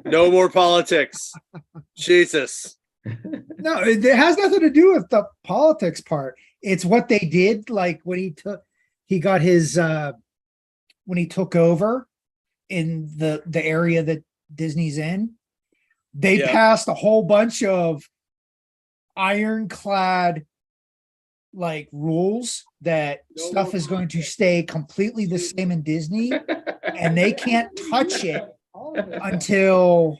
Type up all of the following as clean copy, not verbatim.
No more politics. Jesus. No, it has nothing to do with the politics part. It's what they did, like when he got his when he took over in the area that Disney's in. They passed a whole bunch of ironclad like rules that stuff is going to stay completely the same in Disney, and they can't touch it until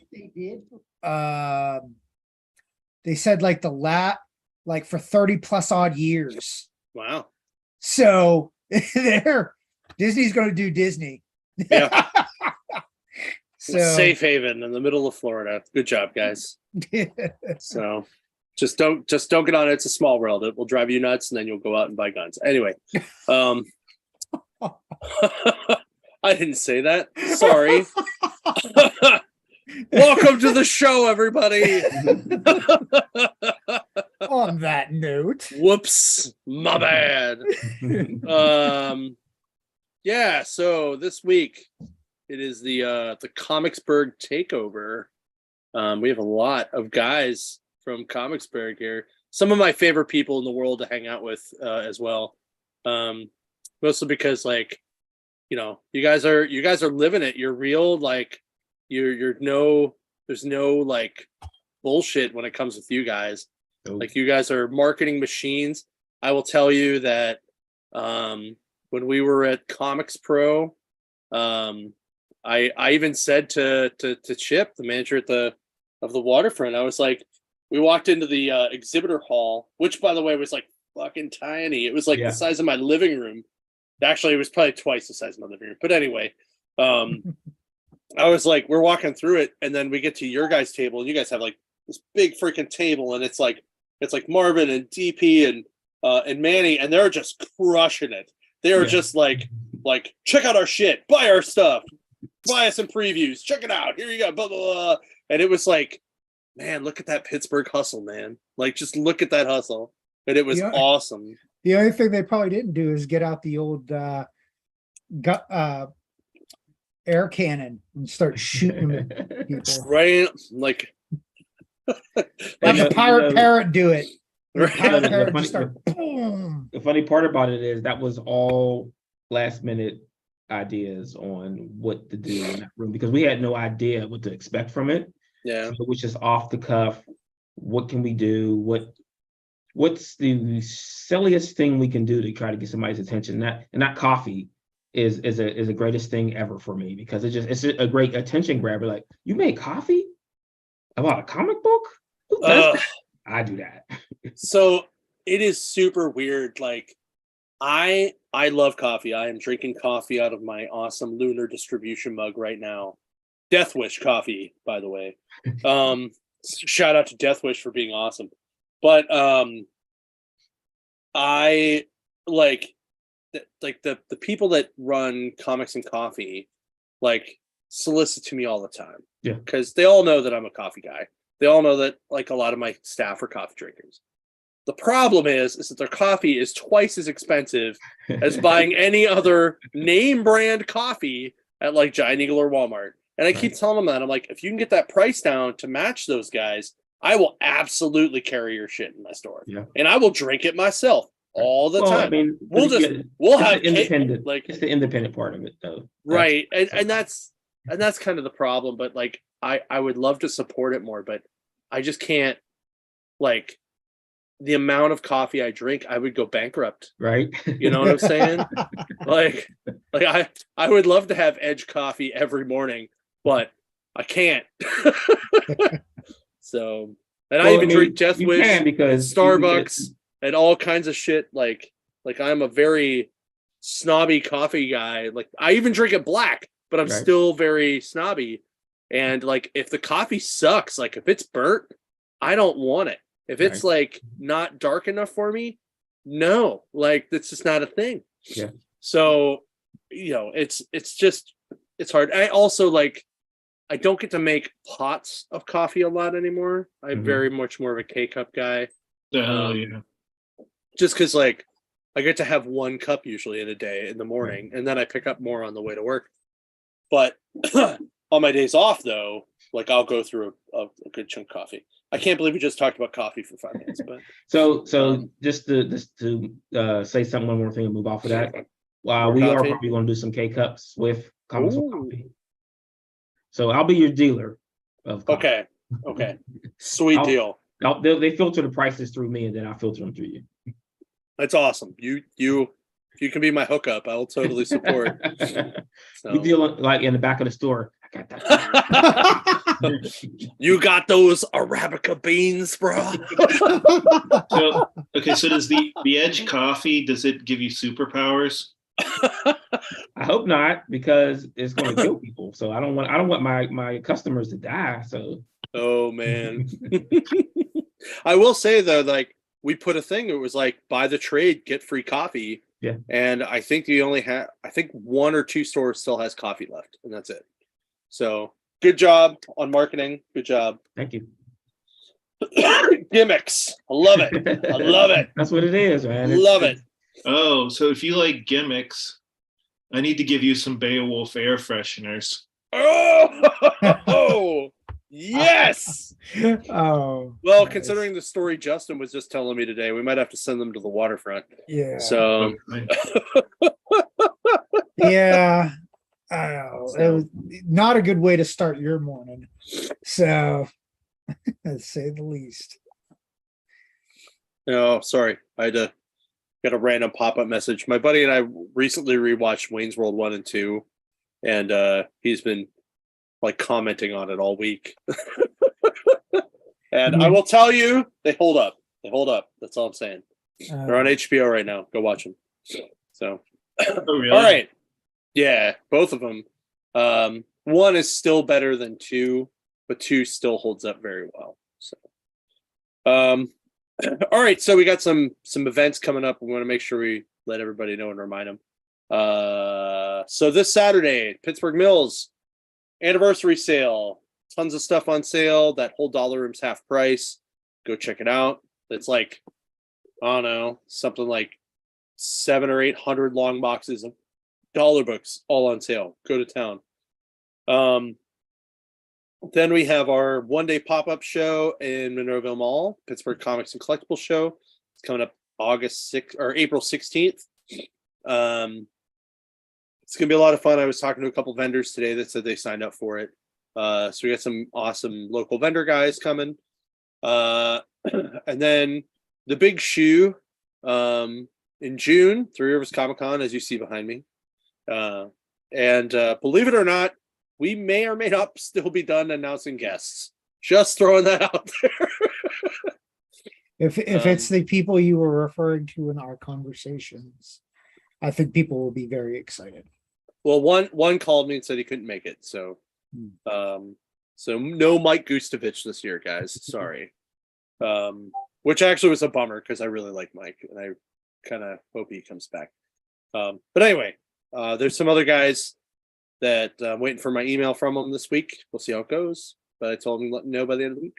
they said like like for 30 plus odd years. Wow. So Disney's going to do Disney. Yeah. So safe haven in the middle of Florida. Good job, guys. So just don't get on it. It's a small world. It will drive you nuts, and then you'll go out and buy guns. Anyway, I didn't say that. Sorry. Welcome to the show, everybody. On that note. Whoops, my bad. Yeah, so this week it is the Comicsburgh takeover. We have a lot of guys from Comicsburgh here. Some of my favorite people in the world to hang out with as well. Mostly because, like, you know, you guys are living it. You're real, like there's no like bullshit when it comes with you guys. Nope. Like, you guys are marketing machines. I will tell you that when we were at Comics Pro, I even said to Chip, the manager of the Waterfront, I was like, we walked into the exhibitor hall, which, by the way, was like fucking tiny. It was like the size of my living room. Actually, it was probably twice the size of my living room. But anyway, I was like, we're walking through it, and then we get to your guys' table, and you guys have like this big freaking table, and it's like Marvin and DP and Manny, and they're just crushing it. They are just like, check out our shit, buy our stuff, buy us some previews, check it out, here you go, blah, blah, blah. And it was like, man, look at that Pittsburgh hustle, man. Like, just look at that hustle. And it was awesome. The only thing they probably didn't do is get out the old air cannon and start shooting at people. Right? Like a pirate parrot do it. The funny part about it is that was all last minute ideas on what to do in that room, because we had no idea what to expect from it. Yeah. So it was just off the cuff. What can we do? What's the silliest thing we can do to try to get somebody's attention? That coffee is the greatest thing ever for me, because it's a great attention grabber. Like, you made coffee about a comic book? Who does that? I do that. So it is super weird. Like, I love coffee. I am drinking coffee out of my awesome Lunar distribution mug right now. Death Wish coffee, by the way. Shout out to Death Wish for being awesome. But I like the people that run Comics and Coffee, like, solicit to me all the time. Yeah. Because they all know that I'm a coffee guy. They all know that, like, a lot of my staff are coffee drinkers. The problem is that their coffee is twice as expensive as buying any other name brand coffee at, like, Giant Eagle or Walmart. And I keep telling them that. I'm like, if you can get that price down to match those guys, I will absolutely carry your shit in my store. Yeah. And I will drink it myself all the time. I mean, we'll have independent, like, it's the independent part of it, though. Right. And that's kind of the problem. But, like, I would love to support it more, but I just can't. Like, the amount of coffee I drink, I would go bankrupt. Right. You know what I'm saying? like I would love to have Edge coffee every morning, but I can't. So, and I even drink Death Wish, because Starbucks, and all kinds of shit. Like I'm a very snobby coffee guy. Like, I even drink it black, but I'm still very snobby. And, like, if the coffee sucks, like, if it's burnt, I don't want it. If it's like not dark enough for me, no, like, that's just not a thing. Yeah. So, you know, it's hard. I also, like, I don't get to make pots of coffee a lot anymore. I'm very much more of a K-cup guy. Yeah. Just because, like, I get to have one cup usually in a day in the morning, and then I pick up more on the way to work. But On my days off, though, like I'll go through a good chunk of coffee. I can't believe we just talked about coffee for 5 minutes, but So just to say something, one more thing, and move off of that. We are coffee? probably going to do some K cups with Comics with Ooh. Coffee. So I'll be your dealer of coffee. Okay, sweet deal. They filter the prices through me, and then I'll filter them through you. That's awesome. If you can be my hookup, I will totally support. We deal like in the back of the store. I got that. You got those Arabica beans, bro. So does the Edge coffee, does it give you superpowers? I hope not, because it's going to kill people. So I don't want my customers to die. So oh man. I will say though, like we put a thing, it was like buy the trade, get free coffee. Yeah. And I think I think 1 or 2 stores still has coffee left, and that's it. So good job on marketing. Good job. thank you. Gimmicks. I love it. I love it. That's what it is, man. Love it. Oh, so if you like gimmicks, I need to give you some Beowulf air fresheners. Oh, yes. Oh, Well, nice. considering the story Justin was just telling me today, we might have to send them to the waterfront. Yeah. So, yeah. I know. It was not a good way to start your morning. So, to say the least. no, sorry. I had to get a random pop-up message. My buddy and I recently rewatched Wayne's World 1 and 2, and he's been like commenting on it all week. And I will tell you, they hold up. They hold up. That's all I'm saying. They're on HBO right now. Go watch them. So, Oh, really? all right. Yeah, both of them. 1 is still better than 2, but 2 still holds up very well. So, all right. So we got some events coming up. We want to make sure we let everybody know and remind them. So this Saturday, Pittsburgh Mills anniversary sale. Tons of stuff on sale. That whole dollar room's half price. Go check it out. It's like, I don't know, something like 700 or 800 long boxes of dollar books all on sale. Go to town. Then we have our one-day pop-up show in Monroeville Mall, Pittsburgh Comics and Collectibles Show. It's coming up August 6th or April 16th. It's gonna be a lot of fun. I was talking to a couple vendors today that said they signed up for it. So we got some awesome local vendor guys coming. And then the big shoe in June, Three Rivers Comic Con, as you see behind me. And believe it or not, we may or may not still be done announcing guests. Just throwing that out there. If it's the people you were referring to in our conversations, I think people will be very excited. Well, one called me and said he couldn't make it. So no Mike Gustovich this year, guys. Sorry. Which actually was a bummer because I really like Mike and I kind of hope he comes back. But anyway, there's some other guys that I'm waiting for my email from them this week. We'll see how it goes. But I told them to let me know by the end of the week.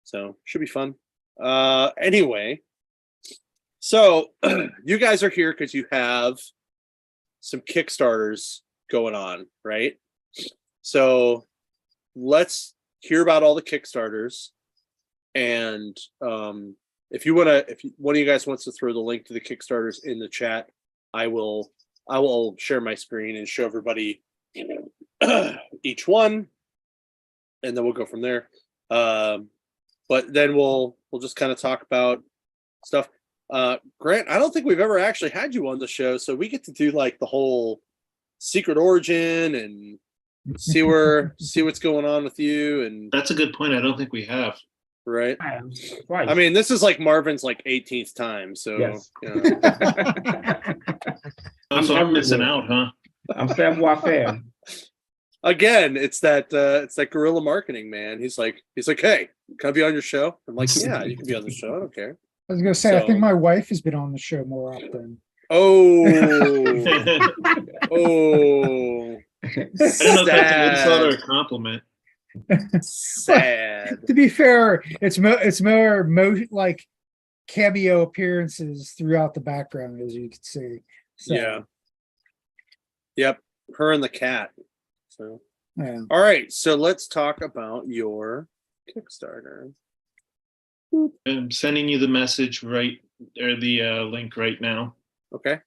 So should be fun. Anyway, so you guys are here because you have some Kickstarters going on, right? So let's hear about all the Kickstarters. And if one of you guys wants to throw the link to the Kickstarters in the chat, I will share my screen and show everybody each one, and then we'll go from there. But then we'll just kind of talk about stuff. Grant, I don't think we've ever actually had you on the show, so we get to do like the whole secret origin and see what's going on with you. And That's a good point. I don't think we have. Right. Right. I mean, this is like Marvin's like 18th time, so Yes. you know. Oh, so I'm missing out, huh? I'm savoir faire. Again, it's that guerrilla marketing, man. He's like, hey, can I be on your show? I'm like, yeah, you can be on the show. I don't care. I was gonna say, I So- think my wife has been on the show more often. Oh, I don't know if that's an insult or a compliment. sad. To be fair, it's more like cameo appearances throughout the background, as you can see. So, Yeah. Yep. Her and the cat. So Yeah. All right, so let's talk about your Kickstarter. I'm sending you the message right, or the link right now. Okay.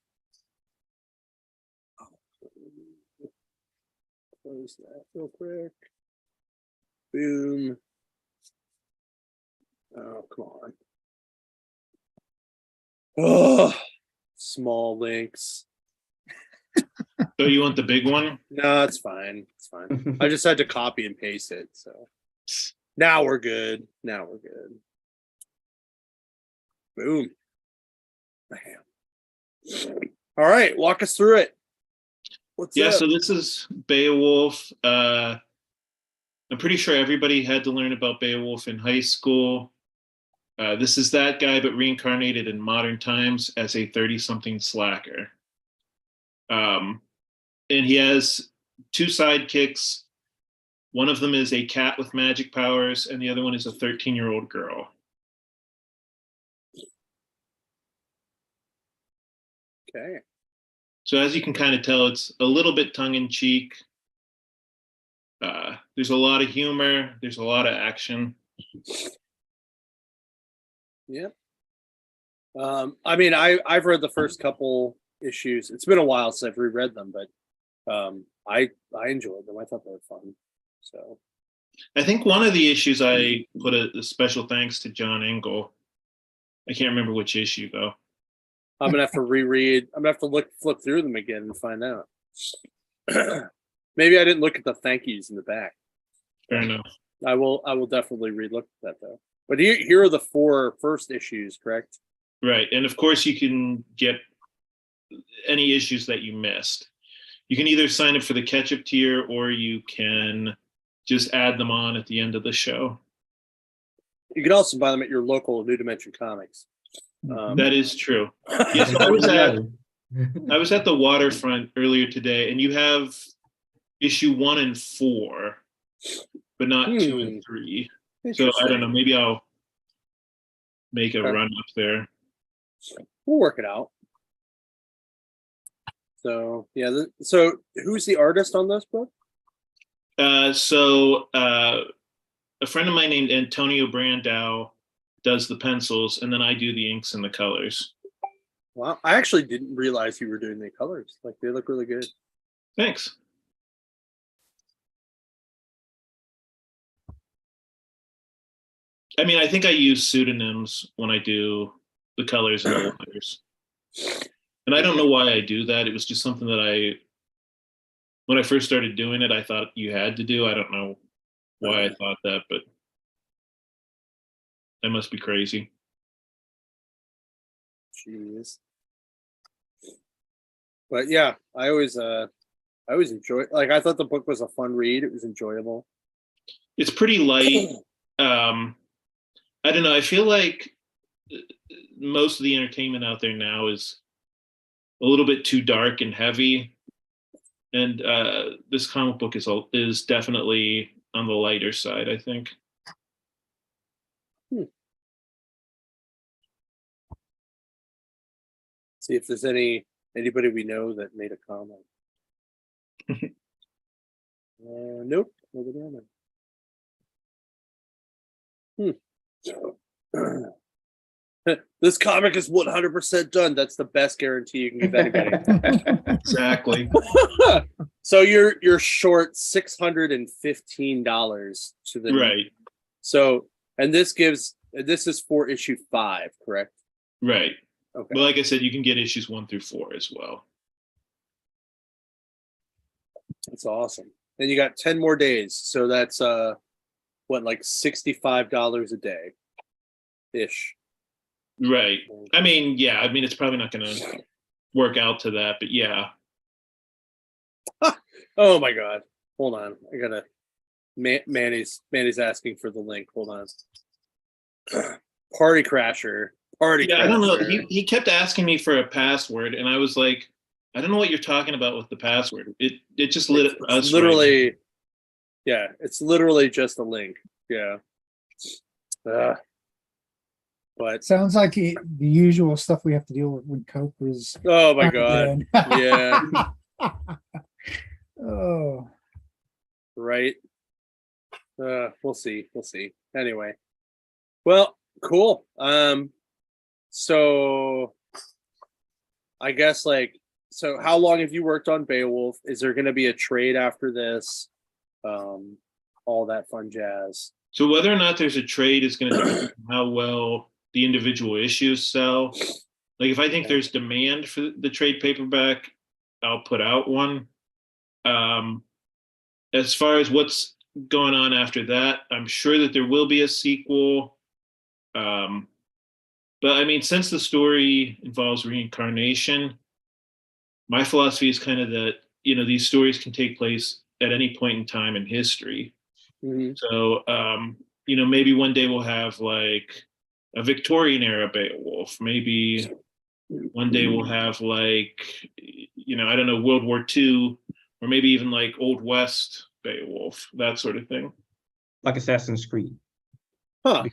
Close that real quick. Boom. Oh, come on. Oh, small links. So you want the big one? No, it's fine. It's fine. I just had to copy and paste it. So now we're good. Now we're good. Boom. Bam. All right, walk us through it. What's Yeah, up? so this is Beowulf. I'm pretty sure everybody had to learn about Beowulf in high school. This is that guy, but reincarnated in modern times as a 30-something slacker. And he has two sidekicks. One of them is a cat with magic powers, and the other one is a 13-year-old girl. Okay. So as you can kind of tell, it's a little bit tongue-in-cheek. There's a lot of humor. There's a lot of action. Yep. I mean, I've read the first couple issues. It's been a while since I've reread them, but I enjoyed them. I thought they were fun. So I think one of the issues I put a special thanks to John Engel. I can't remember which issue though. I'm gonna have to reread. I'm gonna have to flip through them again and find out. Maybe I didn't look at the thank yous in the back. Fair enough. I will definitely relook at that though. But here are the 4 first issues, correct? Right. And of course you can get any issues that you missed. You can either sign up for the catch-up tier or you can just add them on at the end of the show. You can also buy them at your local New Dimension Comics. That is true. Yes, I was at the waterfront earlier today, and you have issue 1 and 4, but not 2 and 3. So I don't know. Maybe I'll make a run up there. We'll work it out. So yeah. So who's the artist on this book? A friend of mine named Antonio Brandau does the pencils, and then I do the inks and the colors. Wow, I actually didn't realize you were doing the colors. Like they look really good. Thanks. I mean, I think I use pseudonyms when I do the colors and the letters. And I don't know why I do that. It was just something that when I first started doing it, I thought you had to do. I don't know why I thought that, but I must be crazy. Jeez. But yeah, I always enjoy. Like I thought the book was a fun read. It was enjoyable. It's pretty light. I don't know. I feel like most of the entertainment out there now is a little bit too dark and heavy, and this comic book is definitely on the lighter side, I think. See if there's anybody we know that made a comment. Nope, nobody on there. This comic is 100% done. That's the best guarantee you can give anybody. Exactly. So you're short $615 to the right. So and this is for issue 5, correct? Right. Okay. But like I said, you can get issues 1 through 4 as well. That's awesome. And you got 10 more days. So that's like $65 a day ish. Right. I mean, yeah, I mean it's probably not gonna work out to that, but yeah. Oh my god. Hold on. I gotta Manny's asking for the link. Hold on. Party Crasher. Crasher. I don't know. He kept asking me for a password, and I was like, I don't know what you're talking about with the password. It just lit us. Literally, right. Yeah, it's literally just a link. Yeah. But sounds like the usual stuff we have to deal with when Cope is. Oh my god. Yeah. Oh. Right. We'll see. We'll see. Anyway. Well, cool. So I guess so how long have you worked on Beowulf? Is there gonna be a trade after this? All that fun jazz. So whether or not there's a trade is going to depend on how well the individual issues sell. Like if I think there's demand for the trade paperback, I'll put out one. As far as what's going on after that, I'm sure that there will be a sequel. But I mean, since the story involves reincarnation, my philosophy is kind of that, these stories can take place at any point in time in history. Mm-hmm. So, maybe one day we'll have like a Victorian era Beowulf. Maybe one day we'll have like, I don't know, World War II, or maybe even like Old West Beowulf, that sort of thing. Like Assassin's Creed. Huh.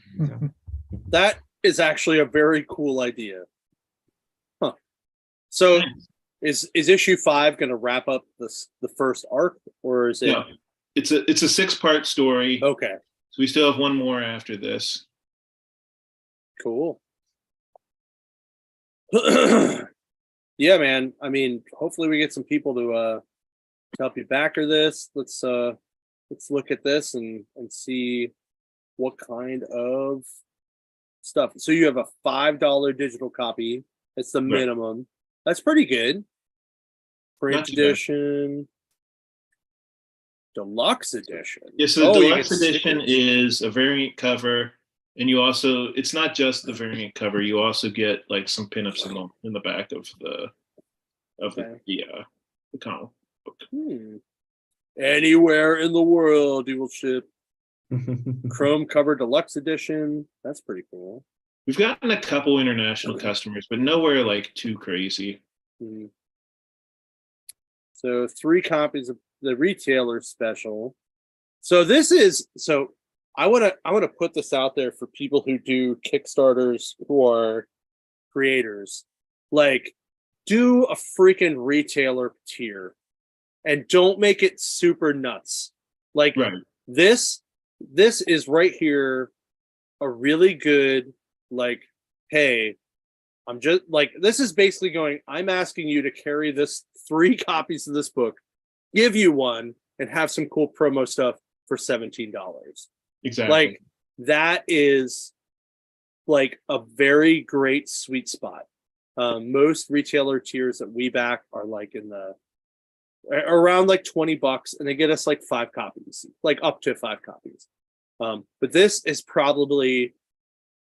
That is actually a very cool idea. Huh. So is issue 5 going to wrap up the first arc, or is it? No, it's a 6-part story. Okay. So we still have one more after this. Cool. Yeah, man. I mean, hopefully we get some people to help you backer this. Let's look at this and see what kind of stuff. So you have a $5 digital copy. It's the minimum. Right. That's pretty good. Print edition. Deluxe edition. Yeah, so the deluxe edition is a variant cover, and you also, it's not just the variant cover, you also get like some pinups in the back of the comic book. Anywhere in the world you will ship. Chrome cover deluxe edition. That's pretty cool. We've gotten a couple international customers, but nowhere like too crazy. Mm-hmm. So 3 copies of the retailer special. So I want to put this out there for people who do Kickstarters who are creators. Like, do a freaking retailer tier and don't make it super nuts. Like this is right here a really good, like, hey, I'm just like, this is basically going, I'm asking you to carry this 3 copies of this book, give you one, and have some cool promo stuff for $17. Exactly. Like, that is like a very great sweet spot. Most retailer tiers that we back are like around like $20, and they get us like 5 copies, like up to 5 copies. But this is probably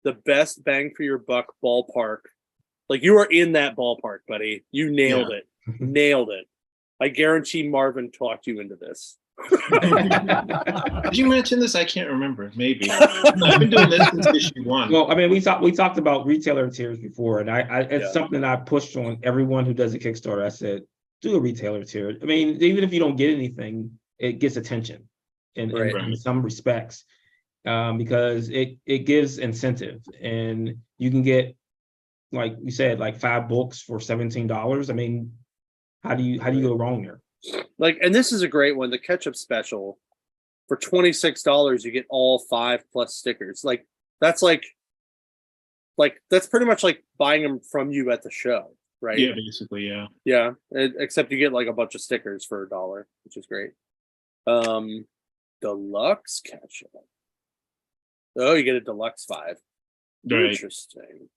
the best bang for your buck ballpark. Like, you are in that ballpark, buddy. You nailed it. Nailed it. I guarantee Marvin talked you into this. Did you mention this? I can't remember. Maybe. I've been doing this since issue 1. Well, I mean, we talked about retailer tiers before, and it's something I pushed on everyone who does a Kickstarter. I said, do a retailer tier. I mean, even if you don't get anything, it gets attention in some respects, because it gives incentive, and you can get, like you said, like 5 books for $17. I mean, how do you go wrong there? Like, and this is a great one, the ketchup special. For $26, you get all 5 plus stickers. Like, that's that's pretty much like buying them from you at the show, right? Yeah, basically, yeah. Yeah, except you get like a bunch of stickers for $1, which is great. Deluxe ketchup. Oh, you get a deluxe 5. Right. Interesting.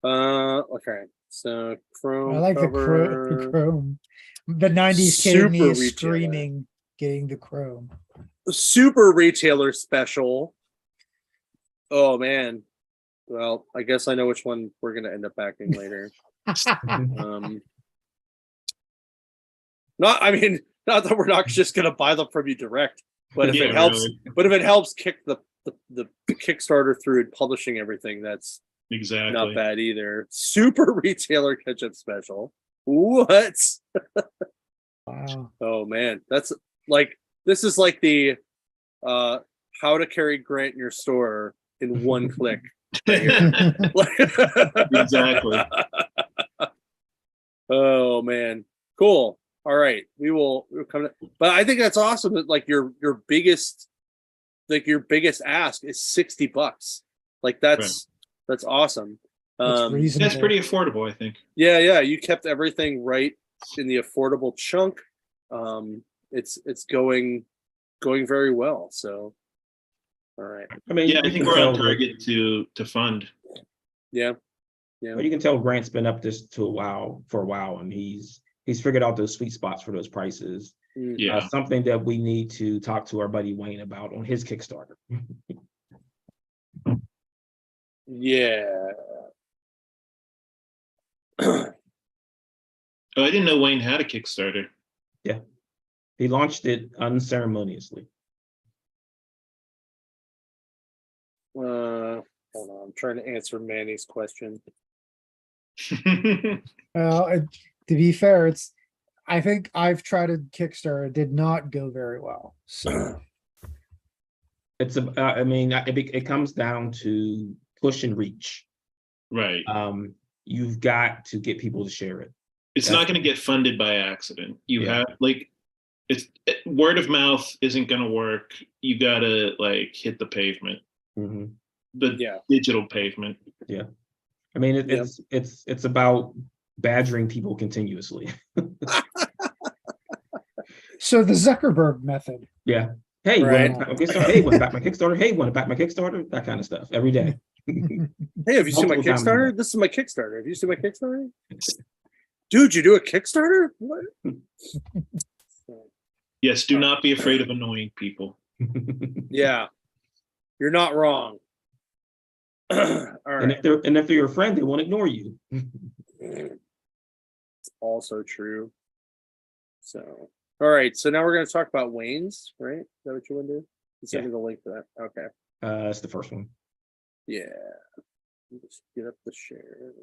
Okay. So Chrome. I like cover. the Chrome. The 90s kid in me is screaming, getting the Chrome. Super retailer special. Oh man. Well, I guess I know which one we're gonna end up backing later. Not that we're not just gonna buy them from you direct, but if it helps, but if it helps kick the Kickstarter through and publishing everything, that's exactly not bad either. Super retailer ketchup special. What? Wow. Oh man, that's like, this is like the how to carry Grant in your store in one click. Exactly. Oh man, cool. All right, we'll come to, but I think that's awesome that like your biggest ask is $60. Like that's awesome. That's reasonable. That's pretty affordable, I think. Yeah, you kept everything right in the affordable chunk. It's going very well. So, all right. I mean, Yeah, I you think can we're on tell- target to fund. Yeah. Well, you can tell Grant's been up this for a while, and he's figured out those sweet spots for those prices. Yeah. Something that we need to talk to our buddy Wayne about on his Kickstarter. Yeah. Oh, I didn't know Wayne had a Kickstarter. He launched it unceremoniously. Hold on, I'm trying to answer Manny's question. Well, to be fair, I think I've tried a Kickstarter. It did not go very well. So It's it comes down to push and reach. Right. You've got to get people to share it. It's not going to get funded by accident. You have word of mouth isn't going to work. You got to like hit the pavement, the digital pavement. Yeah. I mean, it's about badgering people continuously. So the Zuckerberg method. Yeah. Hey, Right. want to back my Kickstarter? Hey, want to back my Kickstarter? Hey, want to back my Kickstarter? That kind of stuff every day. Hey, have you seen my Multiple times a Kickstarter? day. This is my Kickstarter. Have you seen my Kickstarter? Dude, you do a Kickstarter? What? Yes, do not be afraid of annoying people. Yeah. You're not wrong. All And right. if they're your friend, they won't ignore you. It's also true. So, all right. So now we're going to talk about Wayne's, right? Is that what you want to do? You send me the link for that. Okay. That's the first one. Yeah. Just get up the share.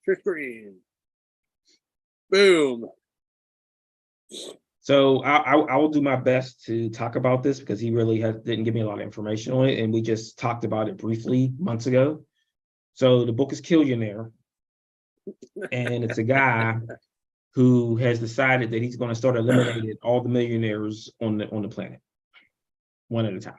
Share screen. Boom. So I will do my best to talk about this because he really didn't give me a lot of information on it, and we just talked about it briefly months ago. So the book is Killian Air, and it's a guy who has decided that he's going to start eliminating all the millionaires on the planet, one at a time.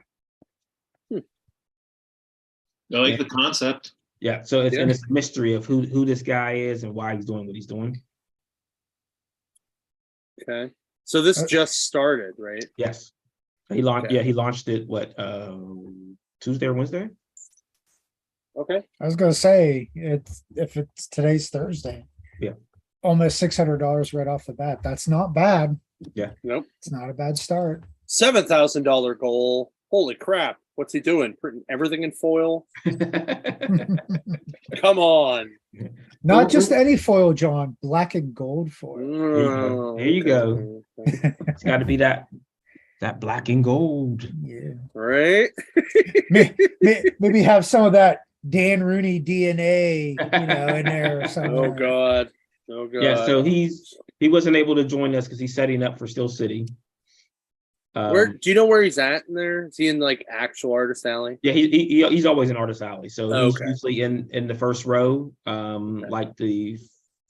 I like the concept. Yeah. So it's and it's a mystery of who this guy is and why he's doing what he's doing. Okay. So this just started, right? Yes. He launched. Okay. Yeah, he launched it. Tuesday or Wednesday? I was gonna say if it's today's Thursday. Yeah. Almost $600 right off the bat. That's not bad. Yeah. Nope. It's not a bad start. $7,000 goal. Holy crap. What's he doing? Printing everything in foil? Come on. Not just any foil, John. Black and gold foil. There you go. It's got to be that black and gold. Yeah. Right? Maybe have some of that Dan Rooney DNA, in there or something. Oh God. Yeah, so he wasn't able to join us because he's setting up for Steel City. Where do you know where he's at in there? Is he in like actual Artist Alley? Yeah, he's always in Artist Alley. So he's Okay. usually in the first row, like the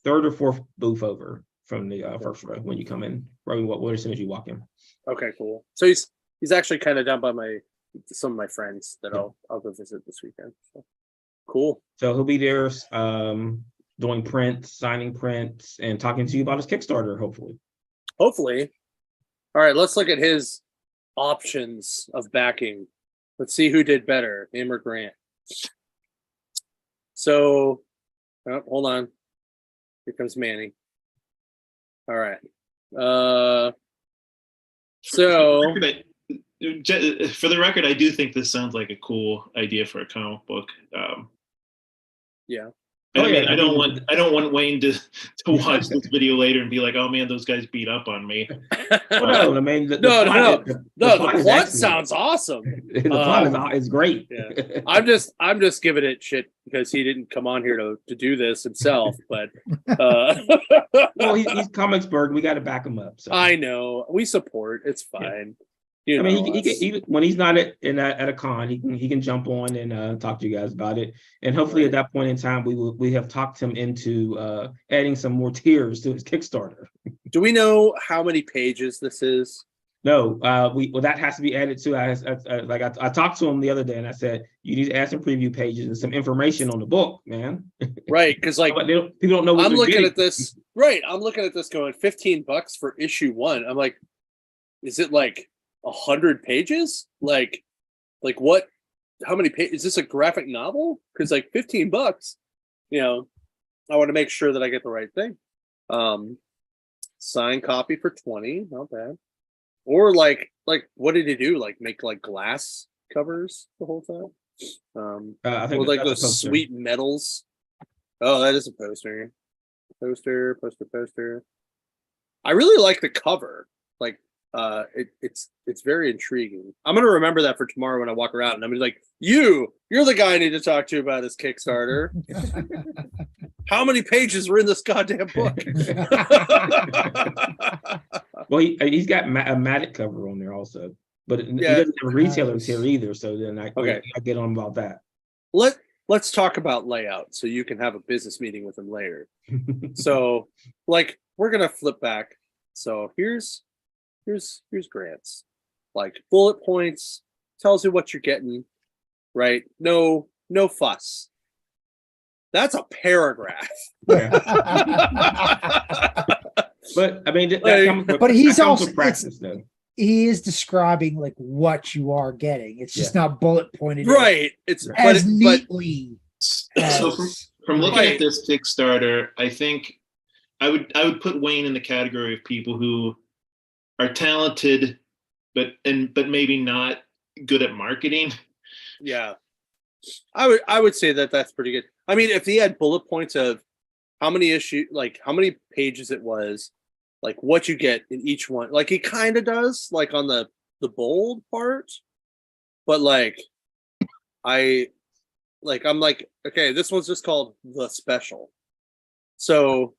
third or fourth booth over from the first row when you come in. Right, as soon as you walk in. Okay, cool. So he's actually kind of down by some of my friends that I'll go visit this weekend. So, cool. So he'll be there doing prints, signing prints, and talking to you about his Kickstarter, hopefully. Hopefully. All right, let's look at his options of backing. Let's see who did better, him or Grant. So, hold on. Here comes Manny. All right. So For the record, I do think this sounds like a cool idea for a comic book. Yeah. I don't want Wayne to watch this video later and be like, "Oh man, those guys beat up on me." Well, no, I mean, the plot sounds awesome. The plot is great. Yeah. I'm just giving it shit because he didn't come on here to do this himself. But well, he's Comicsburgh. We got to back him up. So. I know we support. It's fine. Yeah. I mean, he when he's not at a con, he can jump on and talk to you guys about it. And hopefully, at that point in time, we have talked him into adding some more tiers to his Kickstarter. Do we know how many pages this is? No, well that has to be added to. I talked to him the other day and I said you need to add some preview pages and some information on the book, man. Right, because like People don't know what I'm they're looking getting. at this. Right, I'm looking at this going $15 for issue 1. I'm like, is it like 100 pages? Like what? How many pages? Is this a graphic novel? Because like $15, you know, I want to make sure that I get the right thing. Signed copy for 20, not bad. Or like what did he do? Like make like glass covers the whole time? I think Or like that's a those poster. sweet metals. Oh, that is a poster. Poster. I really like the cover. Like it's very intriguing. I'm gonna remember that for tomorrow when I walk around and I'm gonna be like, you're the guy I need to talk to about this Kickstarter. How many pages were in this goddamn book? Well, he's got a Matic cover on there also, but he doesn't have retailers here either. So then I get on about that. Let's talk about layout so you can have a business meeting with him later. So like we're gonna flip back. So here's Grant's. Like bullet points, tells you what you're getting, right? No fuss. That's a paragraph. Yeah. But I mean, but he's also practice though. He is describing like what you are getting. It's just not bullet pointed, right? It's as neatly. So from looking at this Kickstarter, I think I would put Wayne in the category of people who are talented, but maybe not good at marketing. Yeah, I would say that that's pretty good. I mean, if he had bullet points of how many how many pages it was, like what you get in each one, like he kind of does, like on the bold part, but like I'm like, okay, this one's just called the special. So,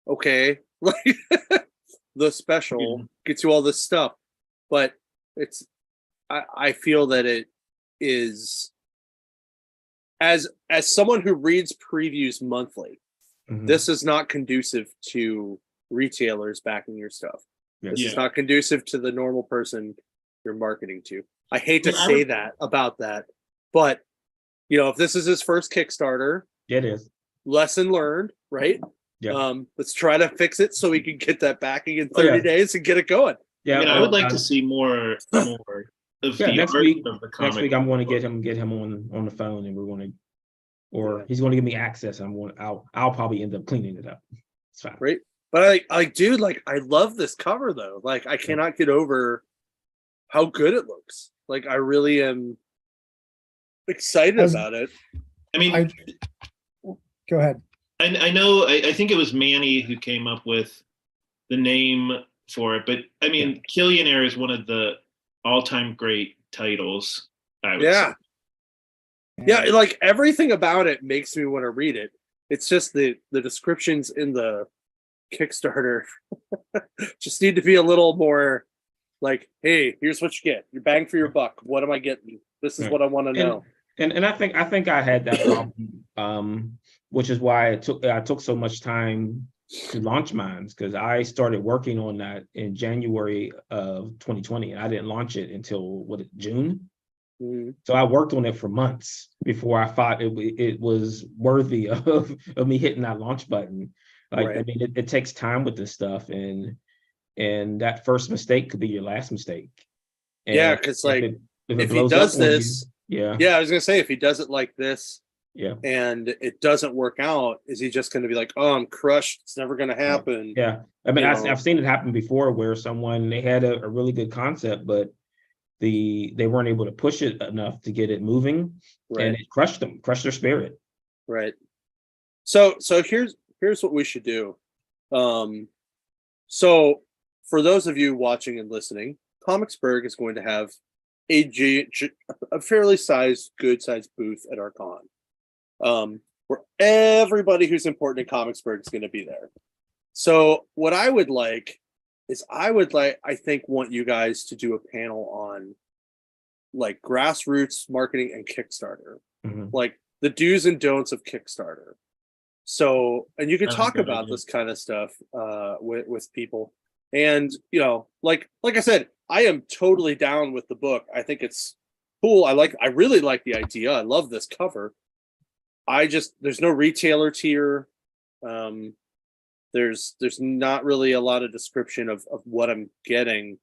okay, like the special gets you all this stuff, but I feel that it is, as someone who reads previews monthly, this is not conducive to retailers backing your stuff. This is not conducive to the normal person you're marketing to. I hate to say that about that, but you know, if this is his first Kickstarter, it is. Lesson learned, right? Yeah. Let's try to fix it so we can get that backing in 30 days and get it going. Yeah, I mean, I would like to see more of the next art week. of the comic. Next week, I'm going to get him on the phone, and we're going to, or he's going to give me access. I'll probably end up cleaning it up. It's fine, right? But dude, like, I love this cover though. Like, I cannot get over how good it looks. Like, I really am excited about it. I mean, go ahead. I know. I think it was Manny who came up with the name for it, but I mean, Killian Air is one of the all-time great titles. I would say. Yeah, like everything about it makes me want to read it. It's just the descriptions in the Kickstarter just need to be a little more like, hey, here's what you get. Your bang for your buck. What am I getting? This is what I want to know. And I think I had that problem, which is why I took so much time to launch mine, because I started working on that in January of 2020, and I didn't launch it until June. So I worked on it for months before I thought it was worthy of me hitting that launch button. Like, I mean, it takes time with this stuff, and that first mistake could be your last mistake. And because like if he blows does up on you, this, I was gonna say, if he does it like this, and it doesn't work out, is he just gonna be like, oh, I'm crushed, it's never gonna happen? Yeah, I mean, I've seen it happen before where they had a really good concept, but they weren't able to push it enough to get it moving, and it crushed their spirit. Right. So here's what we should do. So for those of you watching and listening, Comicsburgh is going to have a fairly good sized booth at our con, where everybody who's important in Comicsburgh is going to be there. So what I would like is I want you guys to do a panel on like grassroots marketing and Kickstarter, like the do's and don'ts of Kickstarter. So, and you can That's a talk good about idea. this kind of stuff with people. And, like I said, I am totally down with the book. I think it's cool. I really like the idea. I love this cover. There's no retailer tier. There's not really a lot of description of what I'm getting.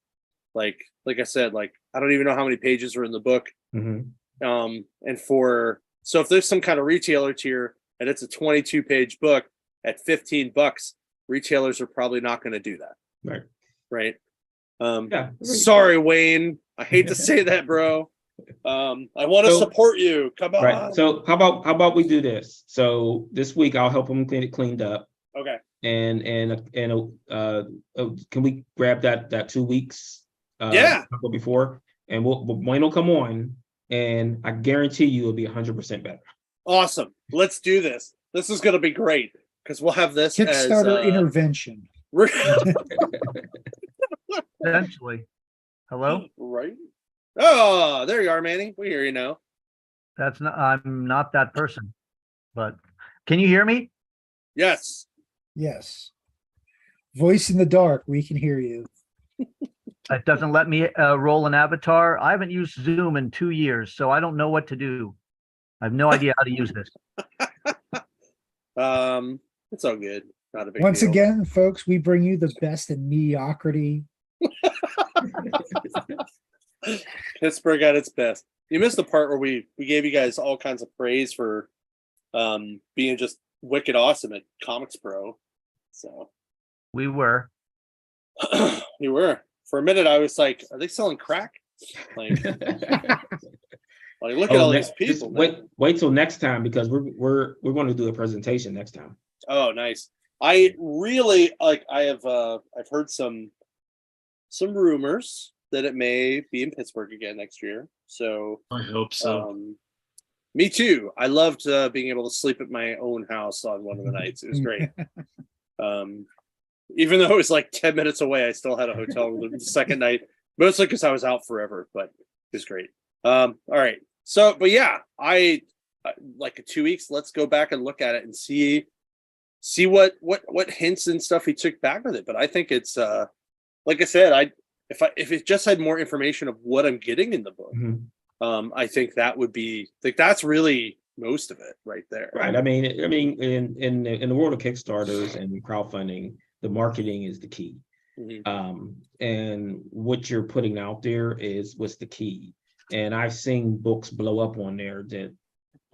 Like I said, like I don't even know how many pages are in the book. Mhm. And so if there's some kind of retailer tier and it's a 22-page book at $15, retailers are probably not going to do that. Right. Right. Yeah. Sorry, Wayne. I hate to say that, bro. I want to So- support you. Come on. Right. So how about we do this? So this week I'll help them get it cleaned up. Okay. And can we grab that 2 weeks? Yeah. Before, and Wayne will come on, and I guarantee you it'll be 100% better. Awesome. Let's do this. This is going to be great because we'll have this Kickstarter as intervention. Essentially. Hello? Right. Oh, there you are, Manny. We hear you now. I'm not that person, but can you hear me? Yes. Yes. Voice in the dark, we can hear you. It doesn't let me roll an avatar. I haven't used Zoom in 2 years, so I don't know what to do. I have no idea how to use this. It's all good. Not a big Once deal. again, folks, we bring you the best in mediocrity. Pittsburgh at its best. You missed the part where we gave you guys all kinds of praise for being just wicked awesome at Comicsburgh. So We were. you were. For a minute I was like, are they selling crack? Like look at all these people. Wait till next time, because we're going to do a presentation next time. Oh, nice. I really like. I've heard some rumors that it may be in Pittsburgh again next year. So I hope so. me too. I loved being able to sleep at my own house on one of the nights. It was great. Even though it was like 10 minutes away, I still had a hotel room the second night, mostly because I was out forever, but it was great. All right. So, but yeah, I like 2 weeks. Let's go back and look at it and see what hints and stuff he took back with it. But I think it's like I said, if it just had more information of what I'm getting in the book, I think that would be like that's really most of it right there. Right. I mean, in the world of Kickstarters and crowdfunding, the marketing is the key. And what you're putting out there is what's the key. And I've seen books blow up on there that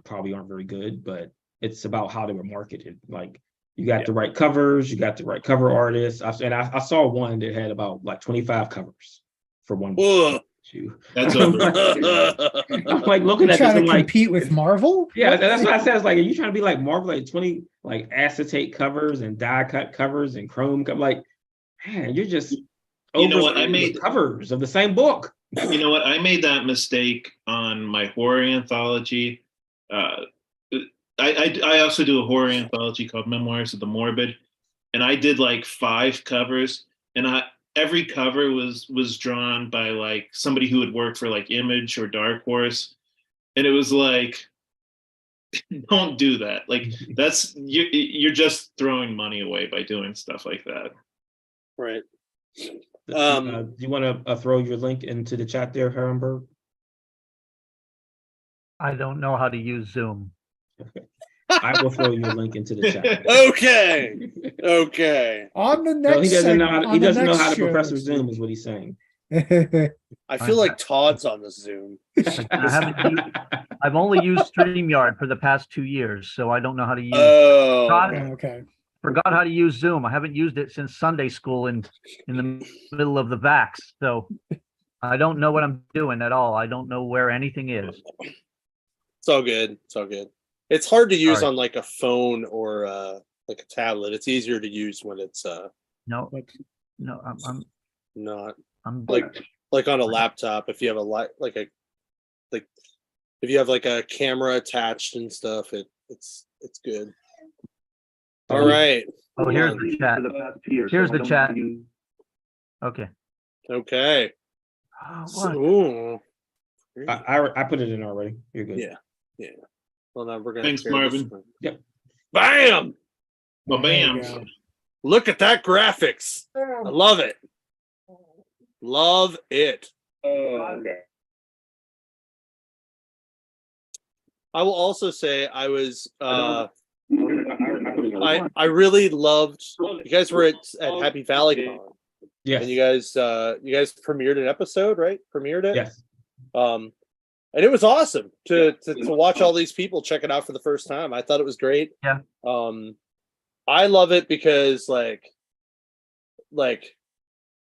probably aren't very good, but it's about how they were marketed. Like you got the right covers, you got the right cover artists. I saw one that had about like 25 covers for one book. That's I'm like looking at this, Trying I'm to like, compete with Marvel? yeah, that's what I said. It's like, are you trying to be like Marvel, like 20 like acetate covers and die cut covers and chrome? I'm like, man, you're just You know what? I made covers of the same book. You know what? I made that mistake on my horror anthology. I also do a horror anthology called Memoirs of the Morbid, and I did like 5 covers, and every cover was drawn by like somebody who had worked for like Image or Dark Horse, and it was like, don't do that. Like you're just throwing money away by doing stuff like that. Right. Do you want to throw your link into the chat there, Herrenberg? I don't know how to use Zoom. I will throw your link into the chat. Okay. On the next No, he doesn't know how to, on he the doesn't know next how to show. Professor Zoom is what he's saying. I feel like Todd's on the Zoom. I've only used StreamYard for the past 2 years, so I don't know how to use. Okay. Forgot how to use Zoom. I haven't used it since Sunday school in the middle of the vax, so I don't know what I'm doing at all. I don't know where anything is. It's all good. It's all good. It's hard to use Sorry. on like a phone or like a tablet. It's easier to use when it's No, not I'm like on a laptop. If you have if you have like a camera attached and stuff, it's good. All right. Oh, here's the chat. Here's the chat. Okay. Okay. Oh, what? Ooh. I put it in already. You're good. Yeah. Well, now we're gonna. Thanks, share this Marvin. one. Yep. Bam. Well, There you bam. go. Look at that graphics. I love it. Love it. I will also say I was I really loved you guys were at Happy Valley Con. Yes. And you guys premiered an episode, right? Premiered it? Yes. And it was awesome to watch all these people check it out for the first time. I thought it was great. Yeah. I love it because like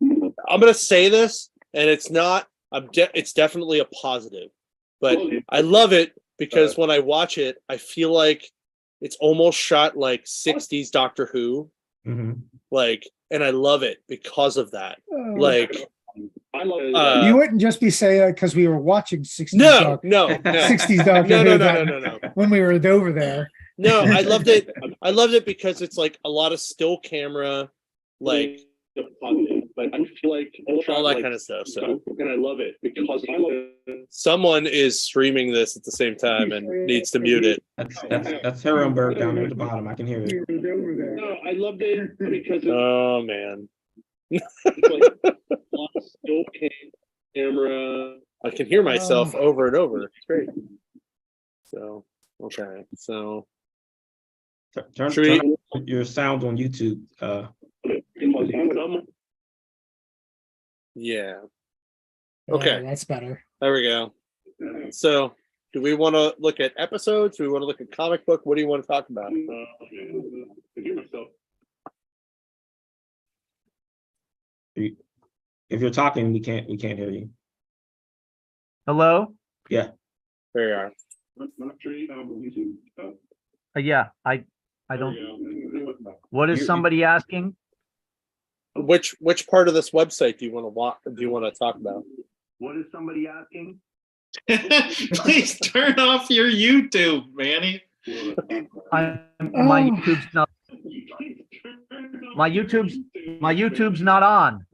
I'm gonna say this, and it's not. It's definitely a positive, but I love it because when I watch it, I feel like it's almost shot like '60s Doctor Who, Mhm. like, and I love it because of that. Oh. Like, You wouldn't just be saying because we were watching 60s no, Doctor 60s Doctor no, Who no, no, that- no, no, no. when we were over there. No, I loved it. I loved it because it's like a lot of still camera, like but I feel like all that kind of stuff. So and I love it because I love someone is streaming this at the same time and needs to mute it. That's Herrenberg down there at the bottom. I can hear it. No, I loved it because it's Oh man, like a lot of still camera. I can hear myself over and over. It's great. So okay, so Turn Should we- up your sound on YouTube. yeah, Yeah, Okay. that's better. there we go. So do we want to look at episodes? Do we want to look at comic book? What do you want to talk about? If you're talking, we can't hear you. Hello? There you are. Yeah, I don't. What is somebody asking? Which part of this website do you want to walk? Do you want to talk about? What is somebody asking? Please turn off your YouTube, Manny. My Oh. YouTube's not. My YouTube's not on.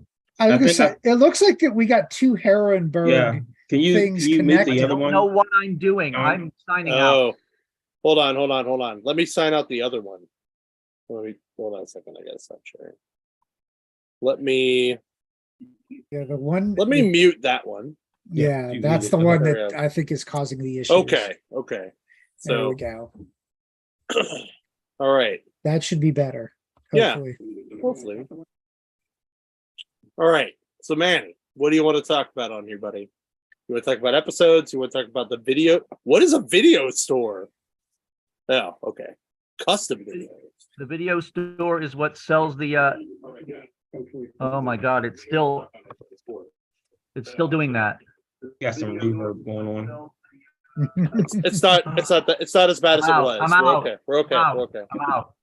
I was I gonna think say, it looks like that we got two Herrenberg. Yeah. Can you Things mute connected. the I other don't one? know what I'm doing. I'm signing out. Oh, hold on. Let me sign out the other one. Hold on a second. I gotta stop sharing. Let me Yeah, the one. mute that one. Yeah, you that's mute the it. one There that we go. I think is causing the issues. Okay. There So we go. all right. That should be better. Yeah. Hopefully. Hopefully. All right. So Manny, what do you want to talk about on here, buddy? You want to talk about episodes? You want to talk about the video? What is a video store? Oh, okay. Custom videos. The video store is what sells the. Oh my God! It's still doing that. Got some reverb going on. It's not as bad as it I'm out. was. I'm We're out. okay. We're okay. I'm We're out. okay. I'm out.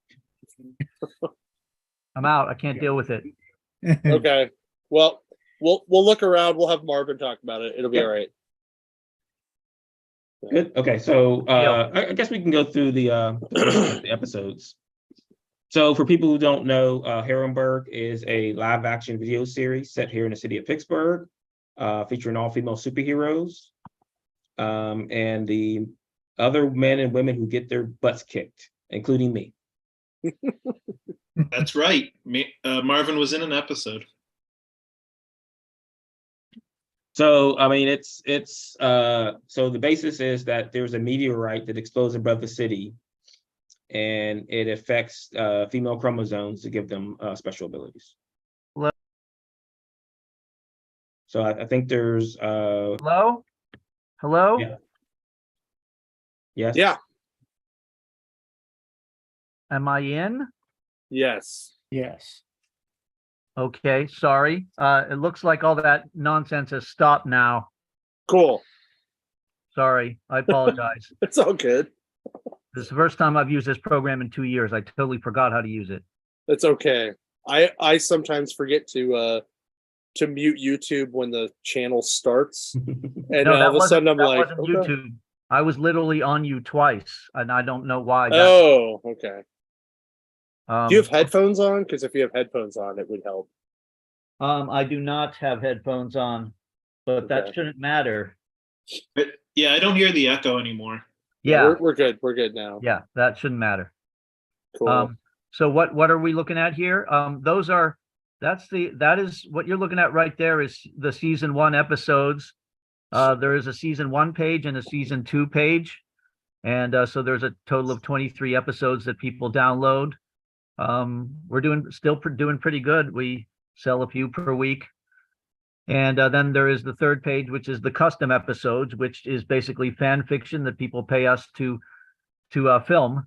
I'm out. I can't deal with it. Okay. Well, we'll look around. We'll have Marvin talk about it. It'll be all right. Good. Okay, so I guess we can go through the episodes. So for people who don't know, Herrenberg is a live action video series set here in the city of Pittsburgh, featuring all female superheroes, and the other men and women who get their butts kicked, including me. That's right. Marvin was in an episode. So I mean, it's so the basis is that there's a meteorite that explodes above the city, and it affects female chromosomes to give them special abilities. Hello? So I think there's Hello? Hello? Yeah. Yes. Yeah. Am I in? Yes. Yes. Okay, sorry. It looks like all that nonsense has stopped now. Cool. Sorry, I apologize. It's all good. This is the first time I've used this program in 2 years. I totally forgot how to use it. It's okay. I sometimes forget to mute YouTube when the channel starts, and No, all of a sudden I'm that like, wasn't okay. YouTube. I was literally on you twice, and I don't know why. Oh, okay. Um, Do you have headphones on? Because if you have headphones on, it would help. I do not have headphones on, but that Okay. shouldn't matter. But yeah, I don't hear the echo anymore. Yeah, We're good. We're good now. yeah, that shouldn't matter. Cool. So what are we looking at here? That is what you're looking at right there is the season 1 episodes. There is a season 1 page and a season 2 page. And so there's a total of 23 episodes that people download. We're still doing pretty good. We sell a few per week. And then there is the 3rd page, which is the custom episodes, which is basically fan fiction that people pay us to film.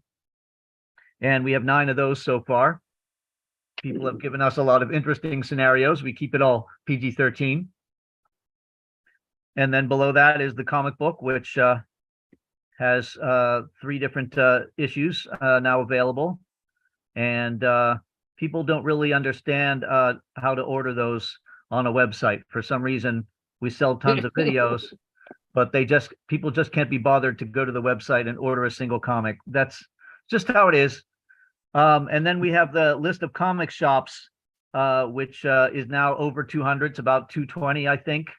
And we have 9 of those so far. People have given us a lot of interesting scenarios. We keep it all PG-13. And then below that is the comic book, which has 3 different issues now available. And people don't really understand how to order those on a website. For some reason, we sell tons of videos, but people just can't be bothered to go to the website and order a single comic. That's just how it is. And then we have the list of comic shops, which is now over 200. It's about 220, I think.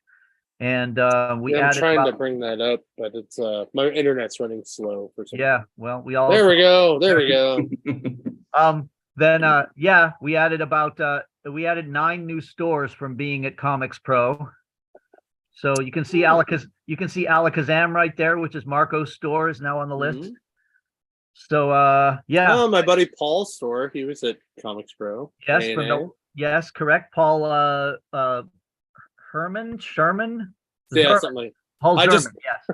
And I'm trying to bring that up, but it's my internet's running slow for some reason. Yeah, well, we all There we go. Then we added 9 new stores from being at Comics-Pro. So you can see Alakazam right there, which is Marco's store, is now on the list. Mhm. So Oh, my buddy Paul's store. He was at Comics-Pro. yes, A&A. yes, correct. Paul Sherman? Yeah, something like. Paul I Sherman, just- yes.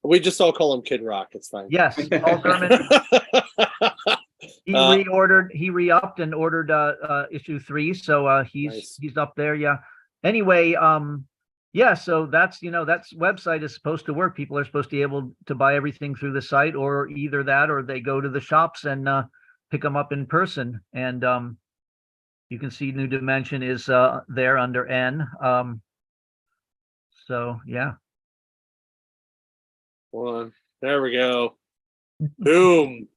We just all call him Kid Rock. It's fine. Yes, Paul Sherman. He re-upped and ordered issue 3, so he's up there. Yeah. Anyway, so that's website is supposed to work. People are supposed to be able to buy everything through the site, or either that or they go to the shops and pick them up in person. And you can see New Dimension is there under N. So yeah. One. There we go. Boom.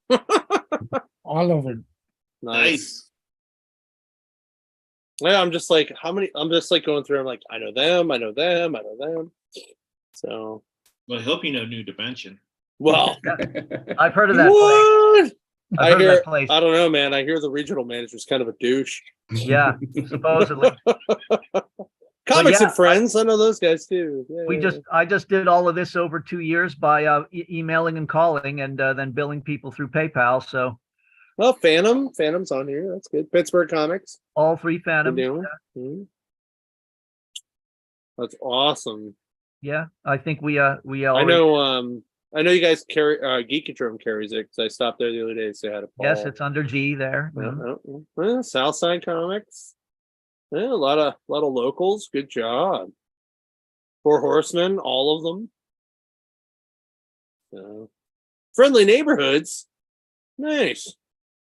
All over. Nice. Yeah, I'm just like, I'm just like going through. I'm like, I know them. So, Well, I hope you know New Dimension. well, I've heard of that place. what? I've heard of that place. I don't know, man. I hear the regional manager's kind of a douche. Yeah, supposedly. Comics yeah, and Friends. I know those guys too. Yeah. I just did all of this over 2 years by emailing and calling and then billing people through PayPal. So Well, Phantom's on here. That's good. Pittsburgh Comics. all 3 Phantoms. Mhm. That's awesome. Yeah, I think we already, I know you guys carry Geekadrome carries it because I stopped there the other day to say hi to Paul. yes, it's under G there. Well, Southside Comics. Yeah, a lot of locals. Good job. 4 Horsemen, all of them. So, Friendly Neighborhoods. Nice.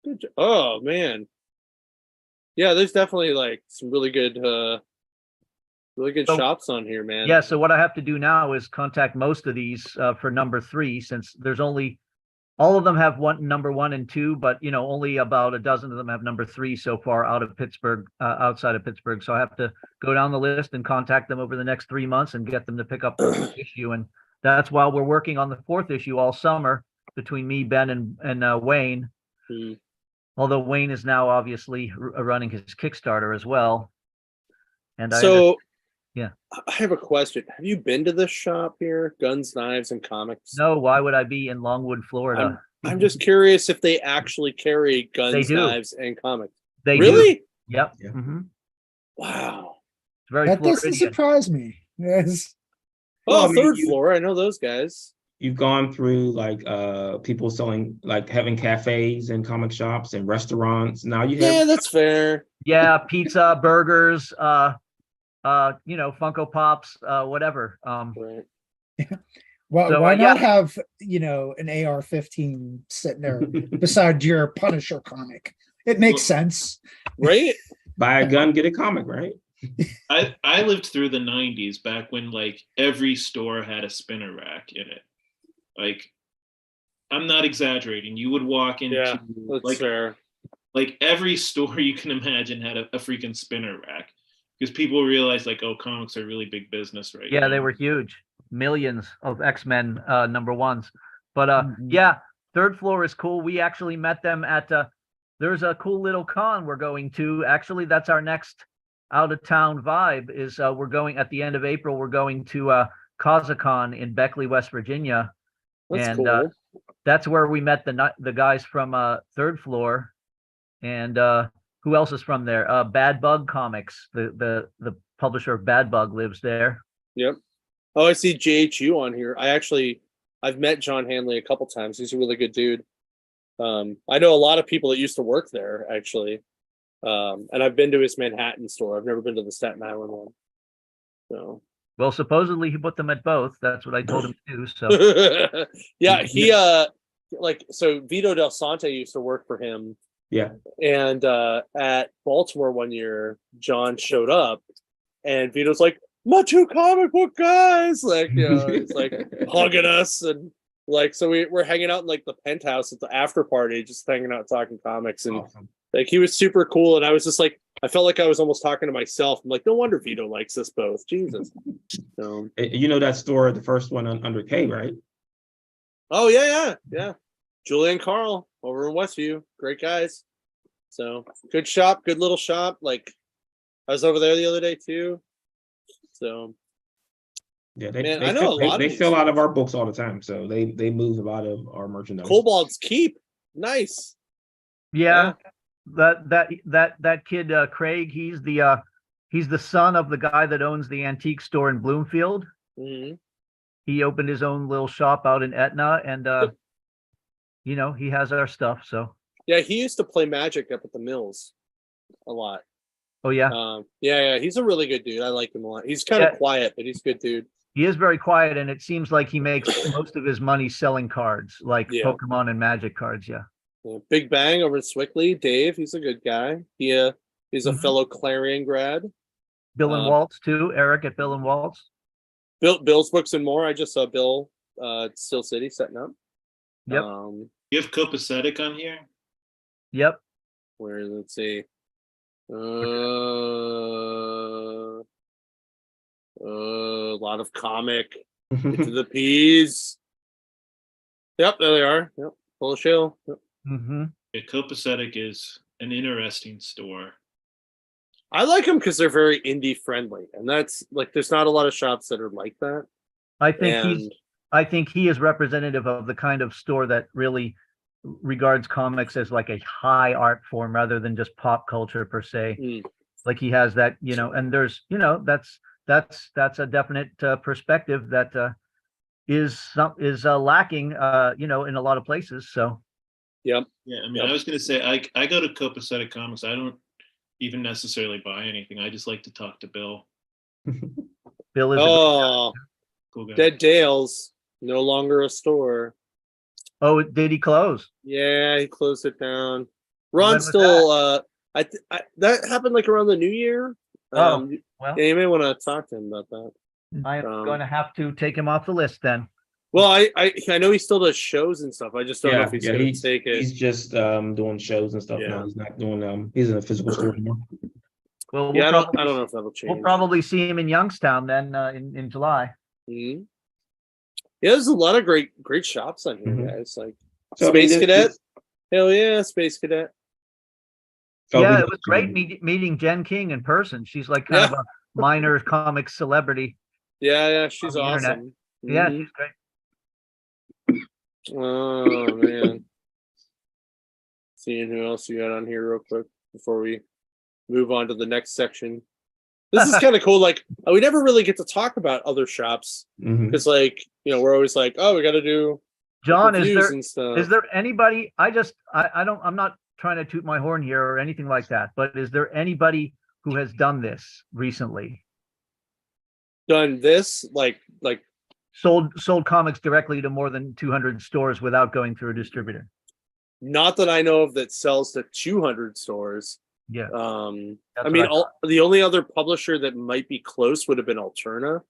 Good job. Oh man. Yeah, there's definitely like some really good So- shops on here, man. Yeah, so what I have to do now is contact most of these for number 3, since there's only all of them have number 1 and 2, but only about a dozen of them have number 3 so far out of Pittsburgh, outside of Pittsburgh. So I have to go down the list and contact them over the next 3 months and get them to pick up the issue. And that's while we're working on the 4th issue all summer between me, Ben, and Wayne. Hmm. Although Wayne is now obviously running his Kickstarter as well. And yeah. I have a question. Have you been to this shop here? Guns, Knives, and Comics? No, why would I be in Longwood, Florida? I'm just curious if they actually carry They Guns, do. Knives, and Comics. They do. Really? Yep. Yeah. Mhm. Wow. It's very That doesn't Floridian. surprise me. Yes. Oh, Well, I mean, third floor. I know those guys. You've gone through like people selling, like having cafes and comic shops and restaurants. Now you have Yeah, that's fair. Yeah, pizza, burgers, Funko Pops, whatever. Right. Well, So, why not yeah. have an AR-15 sitting there beside your Punisher comic? It makes sense. Right? buy a gun, get a comic, right? I lived through the 90s, back when like every store had a spinner rack in it. Like, I'm not exaggerating. You would walk into Yeah, that's fair. like every store you can imagine had a freaking spinner rack, because people realized like, oh, comics are really big business right now. Yeah, they were huge. Millions of X-Men number 1s. But Mhm. yeah, third floor is cool. We actually met them at there's a cool little con we're going to. Actually, that's our next out of town vibe. Is we're going at the end of April. We're going to CausaCon in Beckley, West Virginia, That's and cool. that's where we met the guys from Third Floor, and who else is from there? Bad Bug Comics, the publisher of Bad Bug lives there. Yep. Oh, I see JHU on here. I've met John Hanley a couple times. He's a really good dude. I know a lot of people that used to work there, actually. And I've been to his Manhattan store. I've never been to the Staten Island one. So. Well, supposedly he put them at both. That's what I told him to do. So Yeah, he so Vito Del Sante used to work for him. Yeah. And at Baltimore one year, John showed up and Vito's like, my two comic book guys, like, you know, it's like hugging us, and like, so we're hanging out in like the penthouse at the after party, just hanging out talking comics, and Awesome. like he was super cool, and I was just like, I felt like I was almost talking to myself. I'm like, no wonder Vito likes us both. Jesus. So, You know that store, the first one under K, right? oh yeah. Julie and Carl over in Westview, great guys. So good shop, good little shop. Like I was over there the other day too. So Yeah, Man, I know a lot of they these sell out of our books all the time, so they move a lot of our merchandise. Kobold's Keep, nice. yeah, that kid Craig, he's the son of the guy that owns the antique store in Bloomfield. Mhm. He opened his own little shop out in Etna, and you know, he has our stuff. So Yeah, he used to play Magic up at the Mills a lot. oh yeah, Yeah, he's a really good dude. I like him a lot. He's kind of quiet, but he's a good dude. he is very quiet, and it seems like he makes most of his money selling cards, like Yeah. Pokemon and Magic cards. Yeah. Yeah, Big Bang over in Swickley, Dave, he's a good guy. He's a Mhm. fellow Clarion grad. Bill and Waltz too. Eric at Bill and Waltz. Bill's Books and More. I just saw Bill at Steel City setting up. Yep. You have Copacetic on here? Yep. Where, let's see. A lot of comic. Into the Peas. Yep, there they are. Yep, full of shill. Yep. Mm-hmm. Yeah, Copacetic is an interesting store. I like them because they're very indie friendly, and that's like there's not a lot of shops that are like that. I think he is representative of the kind of store that really regards comics as like a high art form rather than just pop culture per se. Mm. Like he has that, you know, and there's, you know, that's a definite perspective that is lacking, you know, in a lot of places. So. Yep. Yeah, I mean, I was going to say, I go to Copacetic Comics. I don't even necessarily buy anything. I just like to talk to Bill. Bill is Cool guy. Dead Dale's no longer a store. Oh, did he close? Yeah, he closed it down. When Ron's was still that happened like around the new year. Well, Yeah, you may want to talk to him about that. I'm going to have to take him off the list then. Well, I know he still does shows and stuff. I just don't know if he's going to take it. He's just doing shows and stuff now. He's not doing he's in a physical store anymore. Well, I don't know if that'll change. We'll probably see him in Youngstown then in July. Mm-hmm. Yeah, there's a lot of great shops on here, guys. Like So, Space Cadet. Hell yeah, Space Cadet. Yeah, it was great meeting Jen King in person. She's like kind of a minor comic celebrity. Yeah, she's awesome. Yeah, she's great. Oh man. Seeing who else you got on here real quick before we move on to the next section. This is kind of cool. Like we never really get to talk about other shops because, like, you know, we're always like, oh, we got to do. John, is there anybody? I'm not trying to toot my horn here or anything like that, but is there anybody who has done this recently? Done this, like sold comics directly to more than 200 stores without going through a distributor? Not that I know of that sells to 200 stores. Yeah. I mean, the only other publisher that might be close would have been Alterna,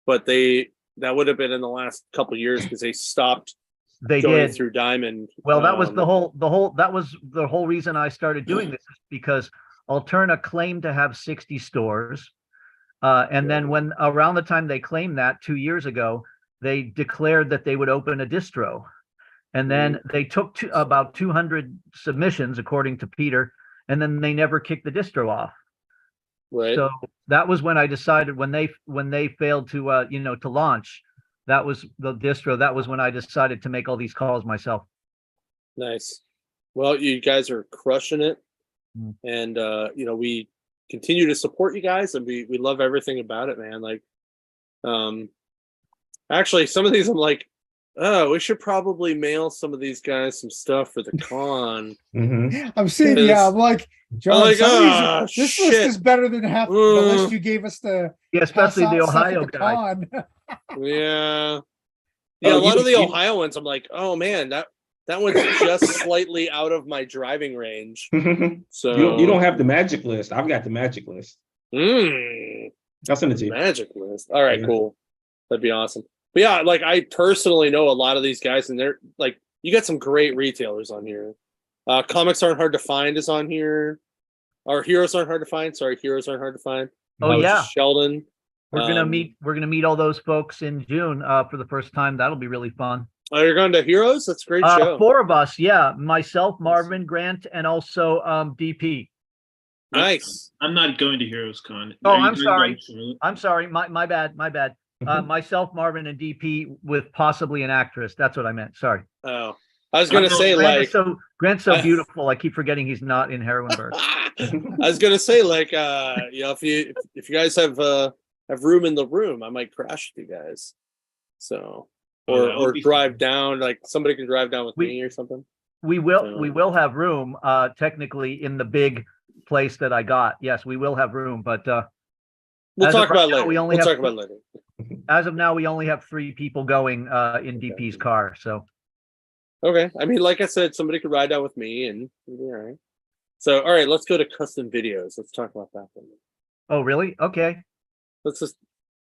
but that would have been in the last couple of years because they stopped. They going did through Diamond. Well, that was that was the whole reason I started doing this, because Alterna claimed to have 60 stores. And then when around the time they claimed that 2 years ago, they declared that they would open a distro. And then they took about 200 submissions, according to Peter, and then they never kicked the distro off. Right. So that was when I decided, when they failed to to launch, that was the distro. That was when I decided to make all these calls myself. Nice. Well, you guys are crushing it. And we continue to support you guys, and we love everything about it, man. Like, actually, some of these I'm like, oh, we should probably mail some of these guys some stuff for the con. I'm seeing, I'm like, John, I'm like, this list is better than half the list you gave us to especially pass the out stuff Ohio at the guy. con. Yeah. A lot of the Ohio ones, I'm like, oh man, that one's just slightly out of my driving range. So you don't have the magic list. I've got the magic list. I'll send it to you. Magic list. All right, cool. That'd be awesome. But yeah, like I personally know a lot of these guys, and they're like, you got some great retailers on here. Comics Aren't Hard to Find is on here. Or Heroes Aren't Hard to Find. Sorry, Heroes Aren't Hard to Find. Oh yeah, Sheldon. We're gonna meet all those folks in June for the first time. That'll be really fun. Oh, you're going to Heroes? That's a great show. 4 of us, yeah. Myself, Marvin, Grant, and also DP. Nice. I'm not going to Heroes Con. Oh, I'm sorry. I'm sorry. My bad. Myself, Marvin, and DP with possibly an actress. That's what I meant. Sorry. Oh, I was gonna say Grant's so beautiful. I keep forgetting he's not in Heroinburg. I was gonna say if you guys have room in the room, I might crash with you guys. So or drive down. Like somebody can drive down with me or something. We will have room. Technically in the big place that I got. Yes, we will have room, but we'll talk about it later. We'll talk about it later. As of now, we only have 3 people going in DP's car. So, okay. I mean, like I said, somebody could ride down with me, and we'll be all right. So, all right, let's go to custom videos. Let's talk about that one. Oh, really? Okay. Let's just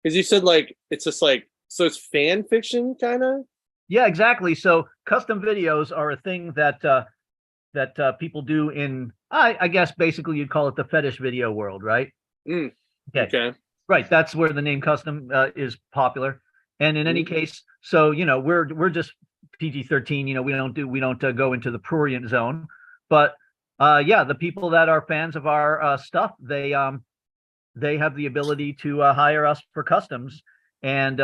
because you said it's just so it's fan fiction kind of. Yeah, exactly. So, custom videos are a thing that people do in, I guess, basically you'd call it the fetish video world, right? Okay. Right, that's where the name custom is popular, and in any case, so we're just PG-13. We don't go into the prurient zone, but the people that are fans of our stuff, they have the ability to hire us for customs, and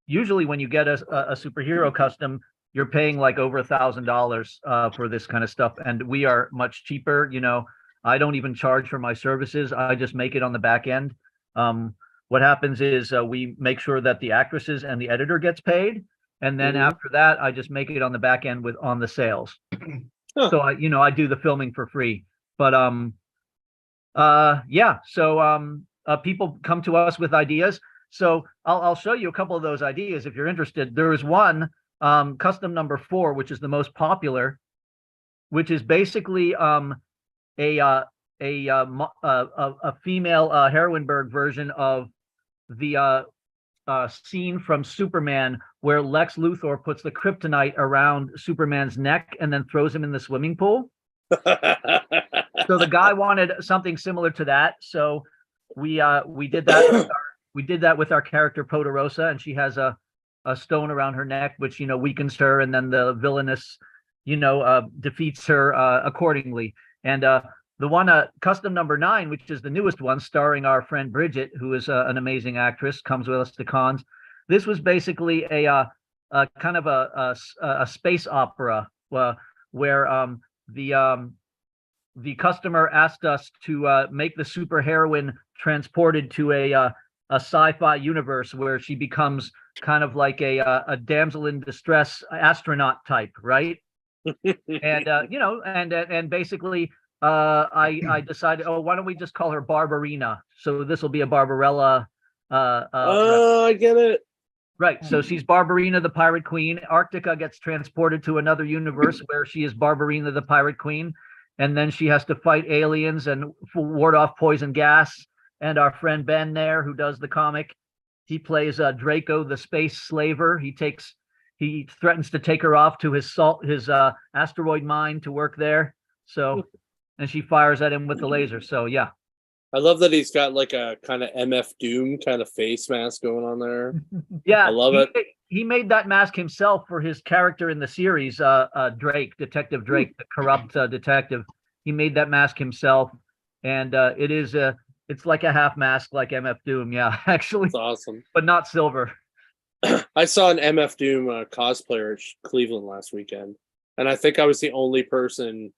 usually when you get a superhero custom, you're paying like over $1,000 for this kind of stuff, and we are much cheaper. I don't even charge for my services. I just make it on the back end. What happens is we make sure that the actresses and the editor gets paid, and then after that, I just make it on the back end on the sales. So I do the filming for free. But people come to us with ideas. So I'll show you a couple of those ideas if you're interested. There is one, custom number 4, which is the most popular, which is basically a female Heroinburg version of the scene from Superman where Lex Luthor puts the kryptonite around Superman's neck and then throws him in the swimming pool. So the guy wanted something similar to that. So we did that. We did that with our character Poderosa, and she has a stone around her neck, which weakens her, and then the villainous defeats her accordingly. And the one custom number 9, which is the newest one, starring our friend Bridget, who is an amazing actress, comes with us to cons. This was basically a kind of a space opera where the customer asked us to make the superheroine transported to a sci-fi universe where she becomes kind of like a damsel in distress astronaut type, right? And and basically. I decided, why don't we just call her Barbarina? So this will be a Barbarella. I get it. Right. So she's Barbarina, the Pirate Queen. Arctica gets transported to another universe where she is Barbarina, the Pirate Queen. And then she has to fight aliens and ward off poison gas. And our friend Ben there, who does the comic, he plays Draco, the space slaver. He threatens to take her off to his asteroid mine to work there. So. And she fires at him with the laser. So yeah, I love that he's got like a kind of MF Doom kind of face mask going on there. Yeah, I love it. He made that mask himself for his character in the series, Detective Drake, the corrupt detective. He made that mask himself, and it's like a half mask, like MF Doom. Yeah, actually, It's awesome. but not silver. I saw an MF Doom cosplayer at Cleveland last weekend, and I think I was the only person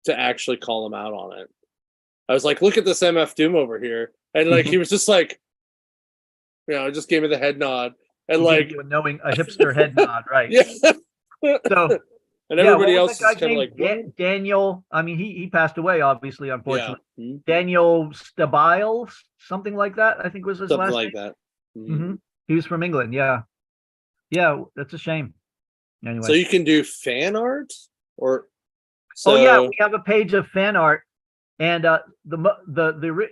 to actually call him out on it. I was like, "Look at this MF Doom over here," and like he was just like, just gave me the head nod, and He like gave you a hipster head nod, right? yeah. So And everybody what else was is that guy's kind of name? like, what? Daniel. I mean, he passed away, obviously, Yeah, unfortunately. Daniel Stabile, something like that, I think was his something last like name. that. Mhm. He was from England. Yeah, that's a shame. Anyway. So you can do fan art, or Oh yeah, we have a page of fan art, and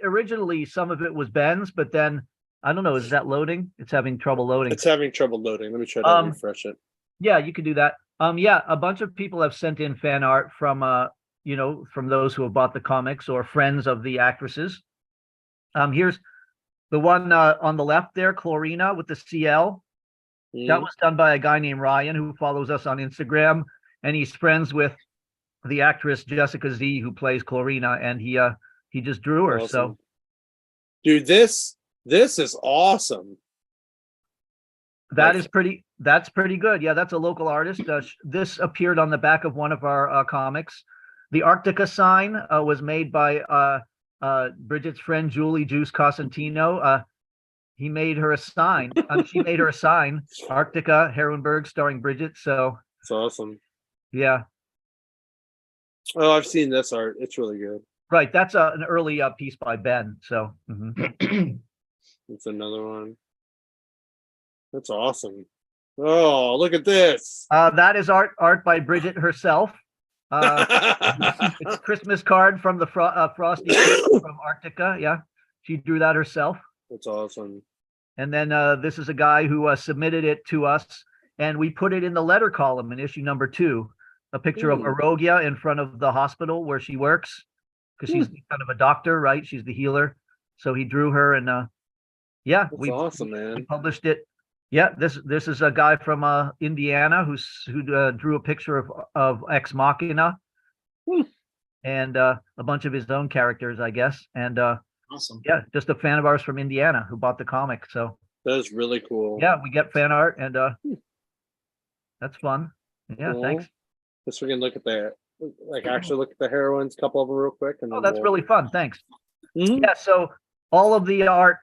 originally some of it was Ben's, but then I don't know. Is that loading? It's having trouble loading. It's having trouble loading. Let me try to refresh it. Yeah, you could do that. Yeah, a bunch of people have sent in fan art from from those who have bought the comics or friends of the actresses. Here's the one on the left there, Chlorina with the CL. That was done by a guy named Ryan who follows us on Instagram, and he's friends with the actress Jessica Z, who plays Chlorina, and he just drew her. Awesome. So, dude, this is awesome. That's pretty good. Yeah, that's a local artist. This appeared on the back of one of our comics. The Arctica sign was made by Bridget's friend Julie Juice Cosentino. He made her a sign. She made her a sign. Arctica, Herrenberg, starring Bridget. So it's awesome. Yeah. Oh, I've seen this art. It's really good. Right. That's an early piece by Ben. So It's another one. That's awesome. Oh, look at this. That is art by Bridget herself. It's a Christmas card from the Frosty from Arctica. Yeah, she drew that herself. That's awesome. And then this is a guy who submitted it to us, and we put it in the letter column in issue number 2. A picture of Arogia in front of the hospital where she works, because she's kind of a doctor, right? She's the healer. So he drew her, and that's awesome, man. We published it. Yeah, this is a guy from Indiana who drew a picture of Ex Machina, and a bunch of his own characters, I guess. And awesome. Yeah, just a fan of ours from Indiana who bought the comic. So that is really cool. Yeah, we get fan art, and that's fun. Yeah, cool. Thanks. Just we can look at actually look at the heroines, a couple of them real quick. And that's really fun. Thanks. Yeah, so all of the art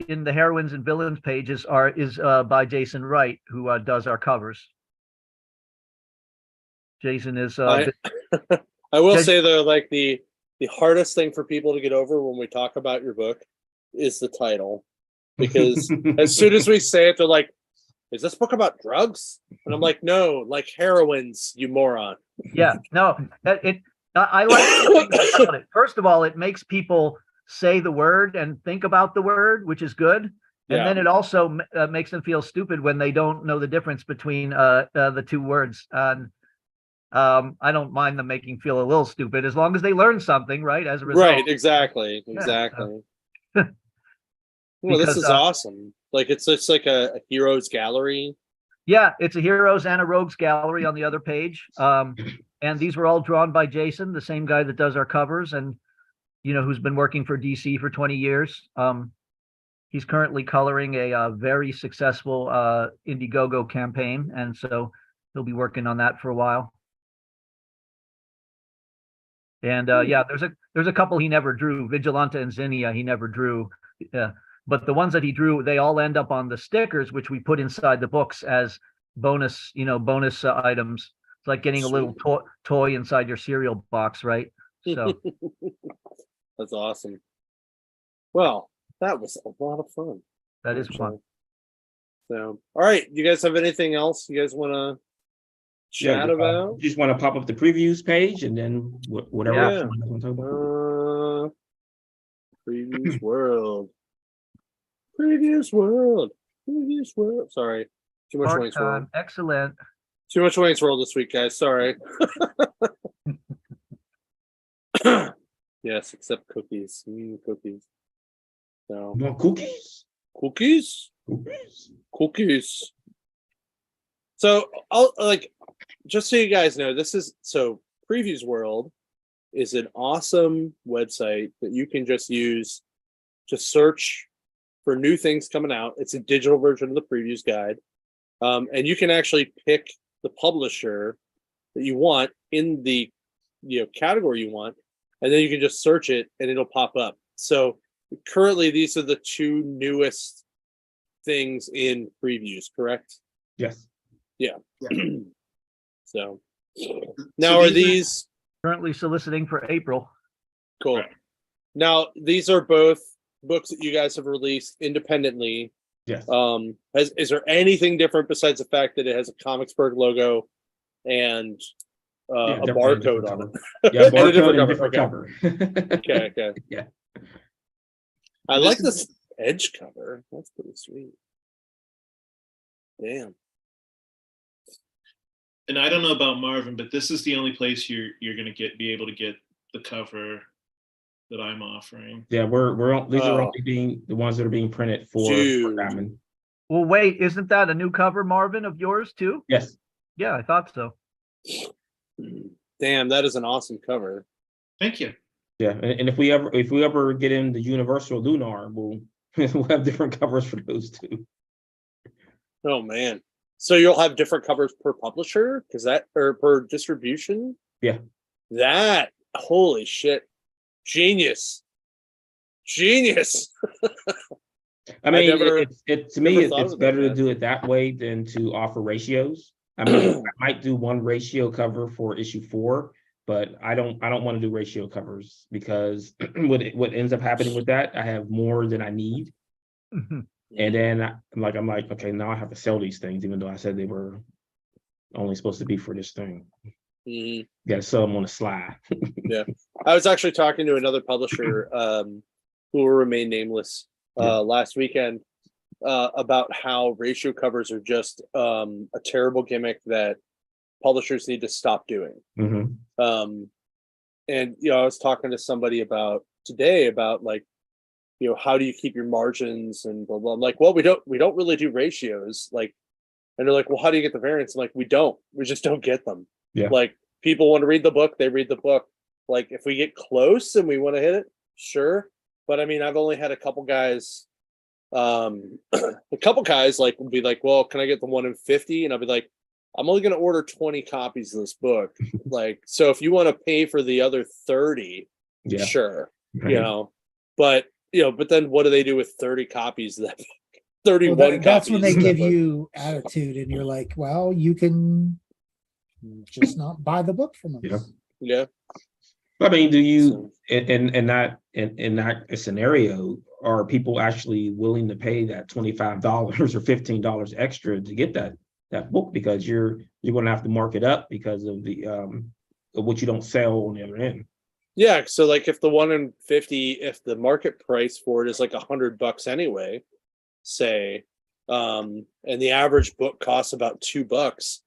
in the heroines and villains pages is by Jason Wright, who does our covers. Jason is. I will say though, like the hardest thing for people to get over when we talk about your book is the title, because as soon as we say it, they're like, "Is this book about drugs?" And I'm like, "No, like heroines, you moron." Yeah, no, I like about it. First of all, it makes people say the word and think about the word, which is good. And then it also makes them feel stupid when they don't know the difference between the two words. And I don't mind them making feel a little stupid as long as they learn something, right? As a result. Right, exactly. Well, this is awesome. Like it's like a heroes gallery. Yeah, it's a heroes and a rogues gallery on the other page. And these were all drawn by Jason, the same guy that does our covers, and who's been working for DC for 20 years. He's currently coloring a very successful Indiegogo campaign, and so he'll be working on that for a while. And yeah, there's a couple he never drew. Vigilante and Zinnia he never drew. But the ones that he drew, they all end up on the stickers, which we put inside the books as bonus, bonus items. It's like getting a little toy inside your cereal box, right? So that's awesome. Well, that was a lot of fun. That is fun. So, all right, you guys have anything else you guys want to chat about? Just want to pop up the previews page and then whatever else you want to talk about. Previews world. Previews world. Previews world. Sorry. Too much Wayne's World. Excellent. Too much Wayne's World this week, guys. Sorry. Yes, except cookies. Cookies. So You want cookies? cookies, Cookies. cookies. So I'll just so you guys know, Previews World is an awesome website that you can just use to search for new things coming out. It's a digital version of the previews guide. And you can actually pick the publisher that you want in the category you want, and then you can just search it and it'll pop up. So currently these are the two newest things in previews, correct? Yes. Yeah. So now are these Currently soliciting for April. cool? Right. Now these are both books that you guys have released independently. Yes. Is there anything different besides the fact that it has a Comicsburgh logo and a definitely barcode on it? Yeah, And a barcode and different different cover. Okay. Yeah. I This like is- this edge cover. That's pretty sweet. Damn. And I don't know about Marvin, but this is the only place you're gonna be able to get the cover that I'm offering. Yeah, these are Oh. only being the ones that are being printed for Dude. Diamond. Well, wait, isn't that a new cover, Marvin, of yours too? Yes. Yeah, I thought so. Damn, that is an awesome cover. Thank you. Yeah, and if we ever get in the Universal Lunar, we'll have different covers for those too. Oh man. So you'll have different covers per publisher, or per distribution? Yeah. That holy shit. Genius. I mean, never- to me, never thought it's of it better like to do it that way than to offer ratios. I mean, I might do one ratio cover for issue 4, but I don't want to do ratio covers because what ends up happening with that, I have more than I need. And then I'm like, okay, now I have to sell these things, even though I said they were only supposed to be for this thing. Mhm. Got to sell them on the sly. I was actually talking to another publisher who will remain nameless last weekend about how ratio covers are just a terrible gimmick that publishers need to stop doing. Mhm. And I was talking to somebody today about like, how do you keep your margins and blah blah. I'm like, well, we don't really do ratios. Like, and they're like, well, how do you get the variants? I'm like, we just don't get them. Yeah. Like, people want to read the book, they read the book. Like, if we get close and we want to hit it, sure. But I mean, I've only had a couple guys like would be like, well, can I get the 1 in 50? And I'll be like, I'm only going to order 20 copies of this book. Like, so if you want to pay for the other 30, Yeah. sure. Right. But then what do they do with 30 copies of that book? 31 Well, that's when they copies of that give book. you attitude, and you're like, well, you can just not buy the book from us. Yeah. Yeah. I mean, do you So- in that scenario, are people actually willing to pay that $25 or $15 extra to get that book, because you're going to have to mark it up because of the of what you don't sell on the other end. Yeah, so like if the 1 in 50, if the market price for it is like $100 anyway, say, and the average book costs about $2,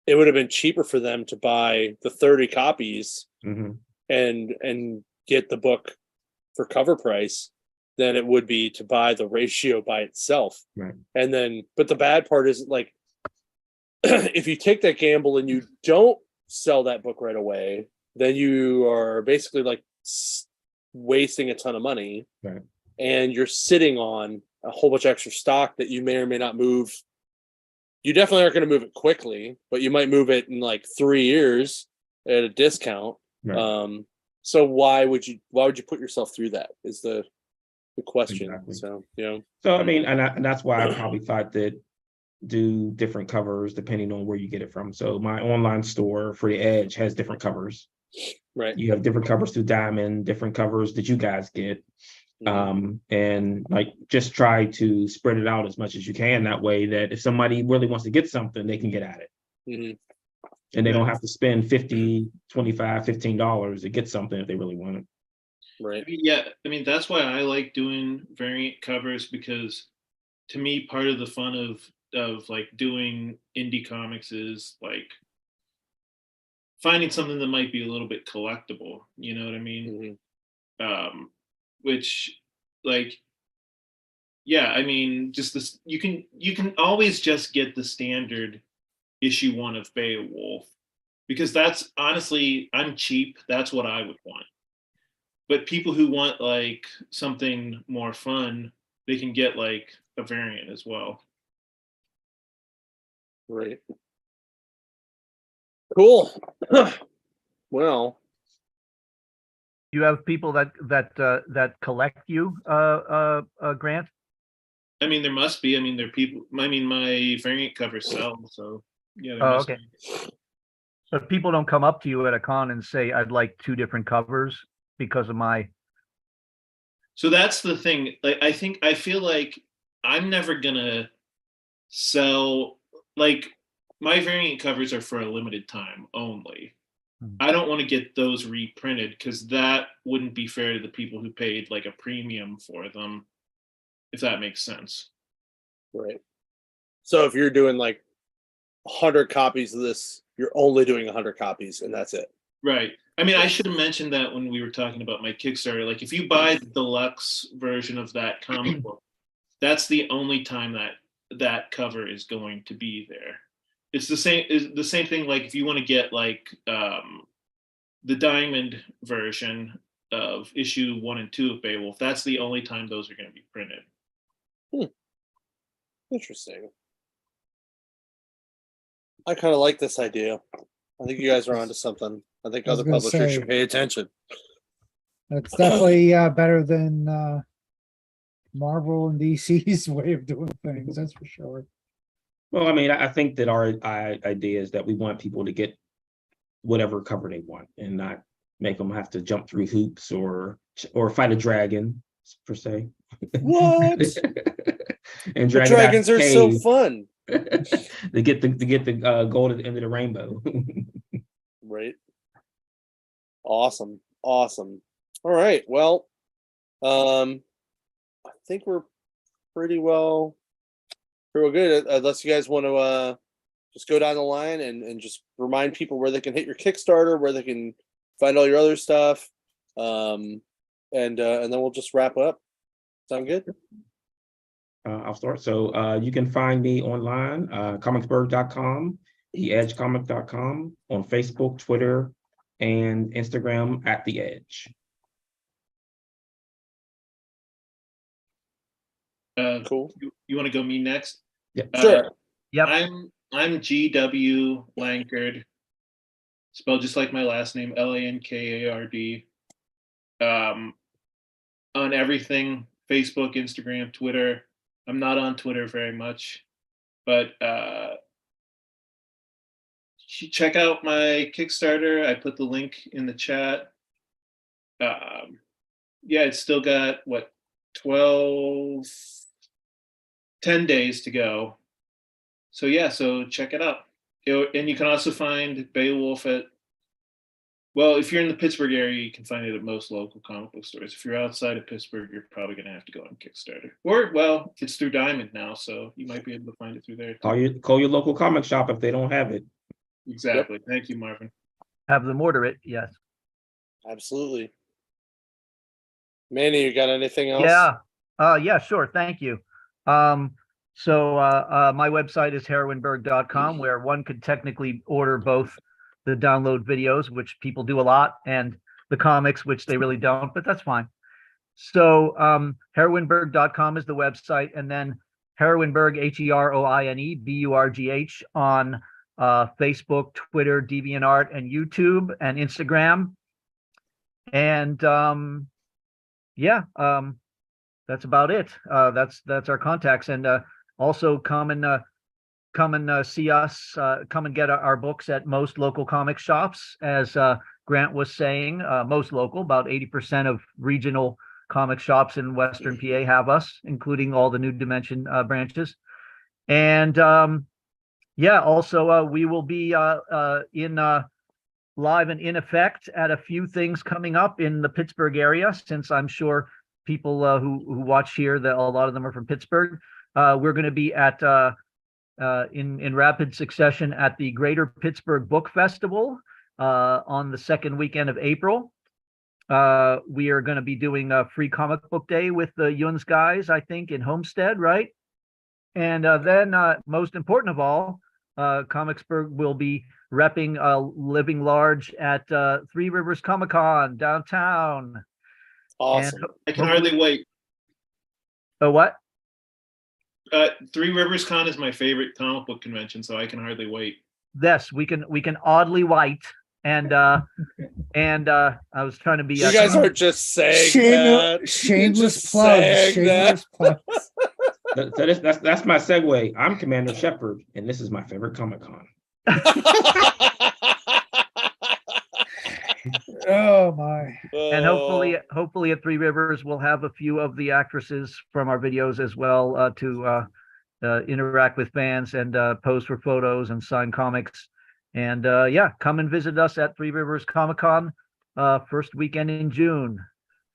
it would have been cheaper for them to buy the 30 copies Mhm. and get the book for cover price than it would be to buy the ratio by itself. Right. And then, but the bad part is like, if you take that gamble and you don't sell that book right away, then you are basically like wasting a ton of money. Right. And you're sitting on a whole bunch of extra stock that you may or may not move. You definitely aren't going to move it quickly, but you might move it in like 3 years at a discount. Right. So why would you put yourself through that is the question. Exactly. So, So I mean, and that's why I probably thought that do different covers depending on where you get it from. So my online store for the Edge has different covers. right. You have different covers through Diamond, different covers that you guys get. And like just try to spread it out as much as you can. That way that if somebody really wants to get something, they can get at it. Mhm. And they don't have to spend $50, $25, $15 to get something if they really want it. Right. Yeah, I mean that's why I like doing variant covers, because to me part of the fun of like doing indie comics is like finding something that might be a little bit collectible. You know what I mean? Mhm. which like, yeah, I mean, just this, you can always just get the standard issue 1 of Beowulf, because that's honestly, I'm cheap. That's what I would want. But people who want like something more fun, they can get like a variant as well. Right. Cool. Well, You have people that collect you, Grant? I mean, there must be. I mean, there are people. I mean, my variant covers sell, so yeah, there Oh, must okay. be. But people don't come up to you at a con and say, "I'd like 2 different covers because of my." So that's the thing. Like, I feel like I'm never gonna sell, like, my variant covers are for a limited time only. I don't want to get those reprinted because that wouldn't be fair to the people who paid like a premium for them, if that makes sense. right. So if you're doing like 100 copies of this, you're only doing 100 copies, and that's it. Right. I mean, I should have mentioned that when we were talking about my Kickstarter. Like, if you buy the deluxe version of that comic book, that's the only time that cover is going to be there. It's the same thing. Like, if you want to get like the diamond version of issue 1 and 2 of Beowulf, that's the only time those are going to be printed. Interesting. I kind of like this idea. I think you guys are onto something. I think I was other gonna publishers say- should pay attention. That's definitely better than Marvel and DC's way of doing things. That's for sure. Well, I mean, I think that our idea is that we want people to get whatever cover they want and not make them have to jump through hoops or fight a dragon per se. What? And The drag it out dragons the are so cave fun. to get the gold at the end of the rainbow. Right. Awesome. Awesome. All right. Well, I think we're pretty well good. Unless you guys want to just go down the line and just remind people where they can hit your Kickstarter, where they can find all your other stuff. And then we'll just wrap up. Sound good? I'll start. So you can find me online, comicsburgh.com, theedgecomic.com, on Facebook, Twitter, and Instagram at The Edge. Cool. You want to go me next? Yeah. Sure. Yep. I'm GW Lankard, spelled just like my last name, Lankard. On everything, Facebook, Instagram, Twitter. I'm not on Twitter very much, but check out my Kickstarter. I put the link in the chat. Yeah, it's still got 10 days to go. So yeah, so check it out. And you can also find Beowulf at, well, if you're in the Pittsburgh area, you can find it at most local comic book stores. If you're outside of Pittsburgh, you're probably going to have to go on Kickstarter. Or, well, it's through Diamond now, so you might be able to find it through there. Call your local comic shop if they don't have it. Exactly. Yep. Thank you, Marvin. Have them order it. Yes. Absolutely. Manny, you got anything else? Yeah. Yeah, sure. Thank you. So my website is heroinberg.com, where one could technically order both the download videos, which people do a lot, and the comics, which they really don't, but that's fine. So heroinberg.com is the website, and then Heroinberg, HEROINEBURGH, on Facebook, Twitter, DeviantArt, and YouTube, and Instagram. And that's about it. That's our contacts. And also come and see us, come and get our books at most local comic shops. As Grant was saying, most local, about 80% of regional comic shops in Western PA have us, including all the New Dimension branches. And also we will be live and in effect at a few things coming up in the Pittsburgh area, since I'm sure people who watch here, that a lot of them are from Pittsburgh. We're going to be at in rapid succession at the Greater Pittsburgh Book Festival on the second weekend of April. We are going to be doing a free comic book day with the Yuns guys, I think, in Homestead, right? And then, most important of all, Comicsburgh will be repping Living Large at Three Rivers Comic Con downtown. Awesome. And I can hardly wait. oh, what? Three Rivers Con is my favorite comic book convention, so I can hardly wait. Yes, we can oddly white. And I was trying to be. You guys aren't just saying that. Shameless Just plug. saying Shameless plug. So that's my segue. I'm Commander Shepard, and this is my favorite Comic Con. Oh my. And hopefully at Three Rivers we'll have a few of the actresses from our videos as well to interact with fans and pose for photos and sign comics. And yeah, come and visit us at Three Rivers Comic Con first weekend in June.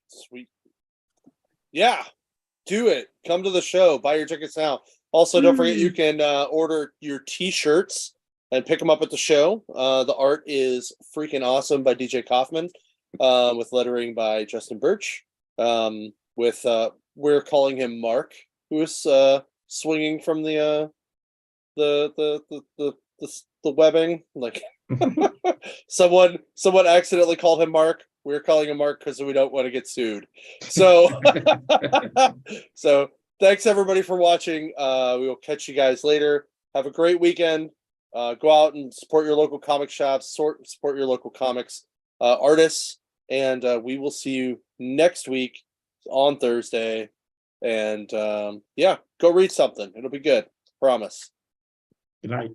Sweet. Yeah, do it. Come to the show. Buy your tickets now. Also, don't forget you can order your T-shirts and pick them up at the show. The art is freaking awesome by DJ Kaufman, with lettering by Justin Birch. With we're calling him Mark, who is swinging from the webbing. Like someone accidentally called him Mark. We're calling him Mark because we don't want to get sued. So, so thanks everybody for watching. We will catch you guys later. Have a great weekend. Go out and support your local comic shops, support your local comics artists, and we will see you next week on Thursday. And yeah, go read something. It'll be good. Promise. Good night.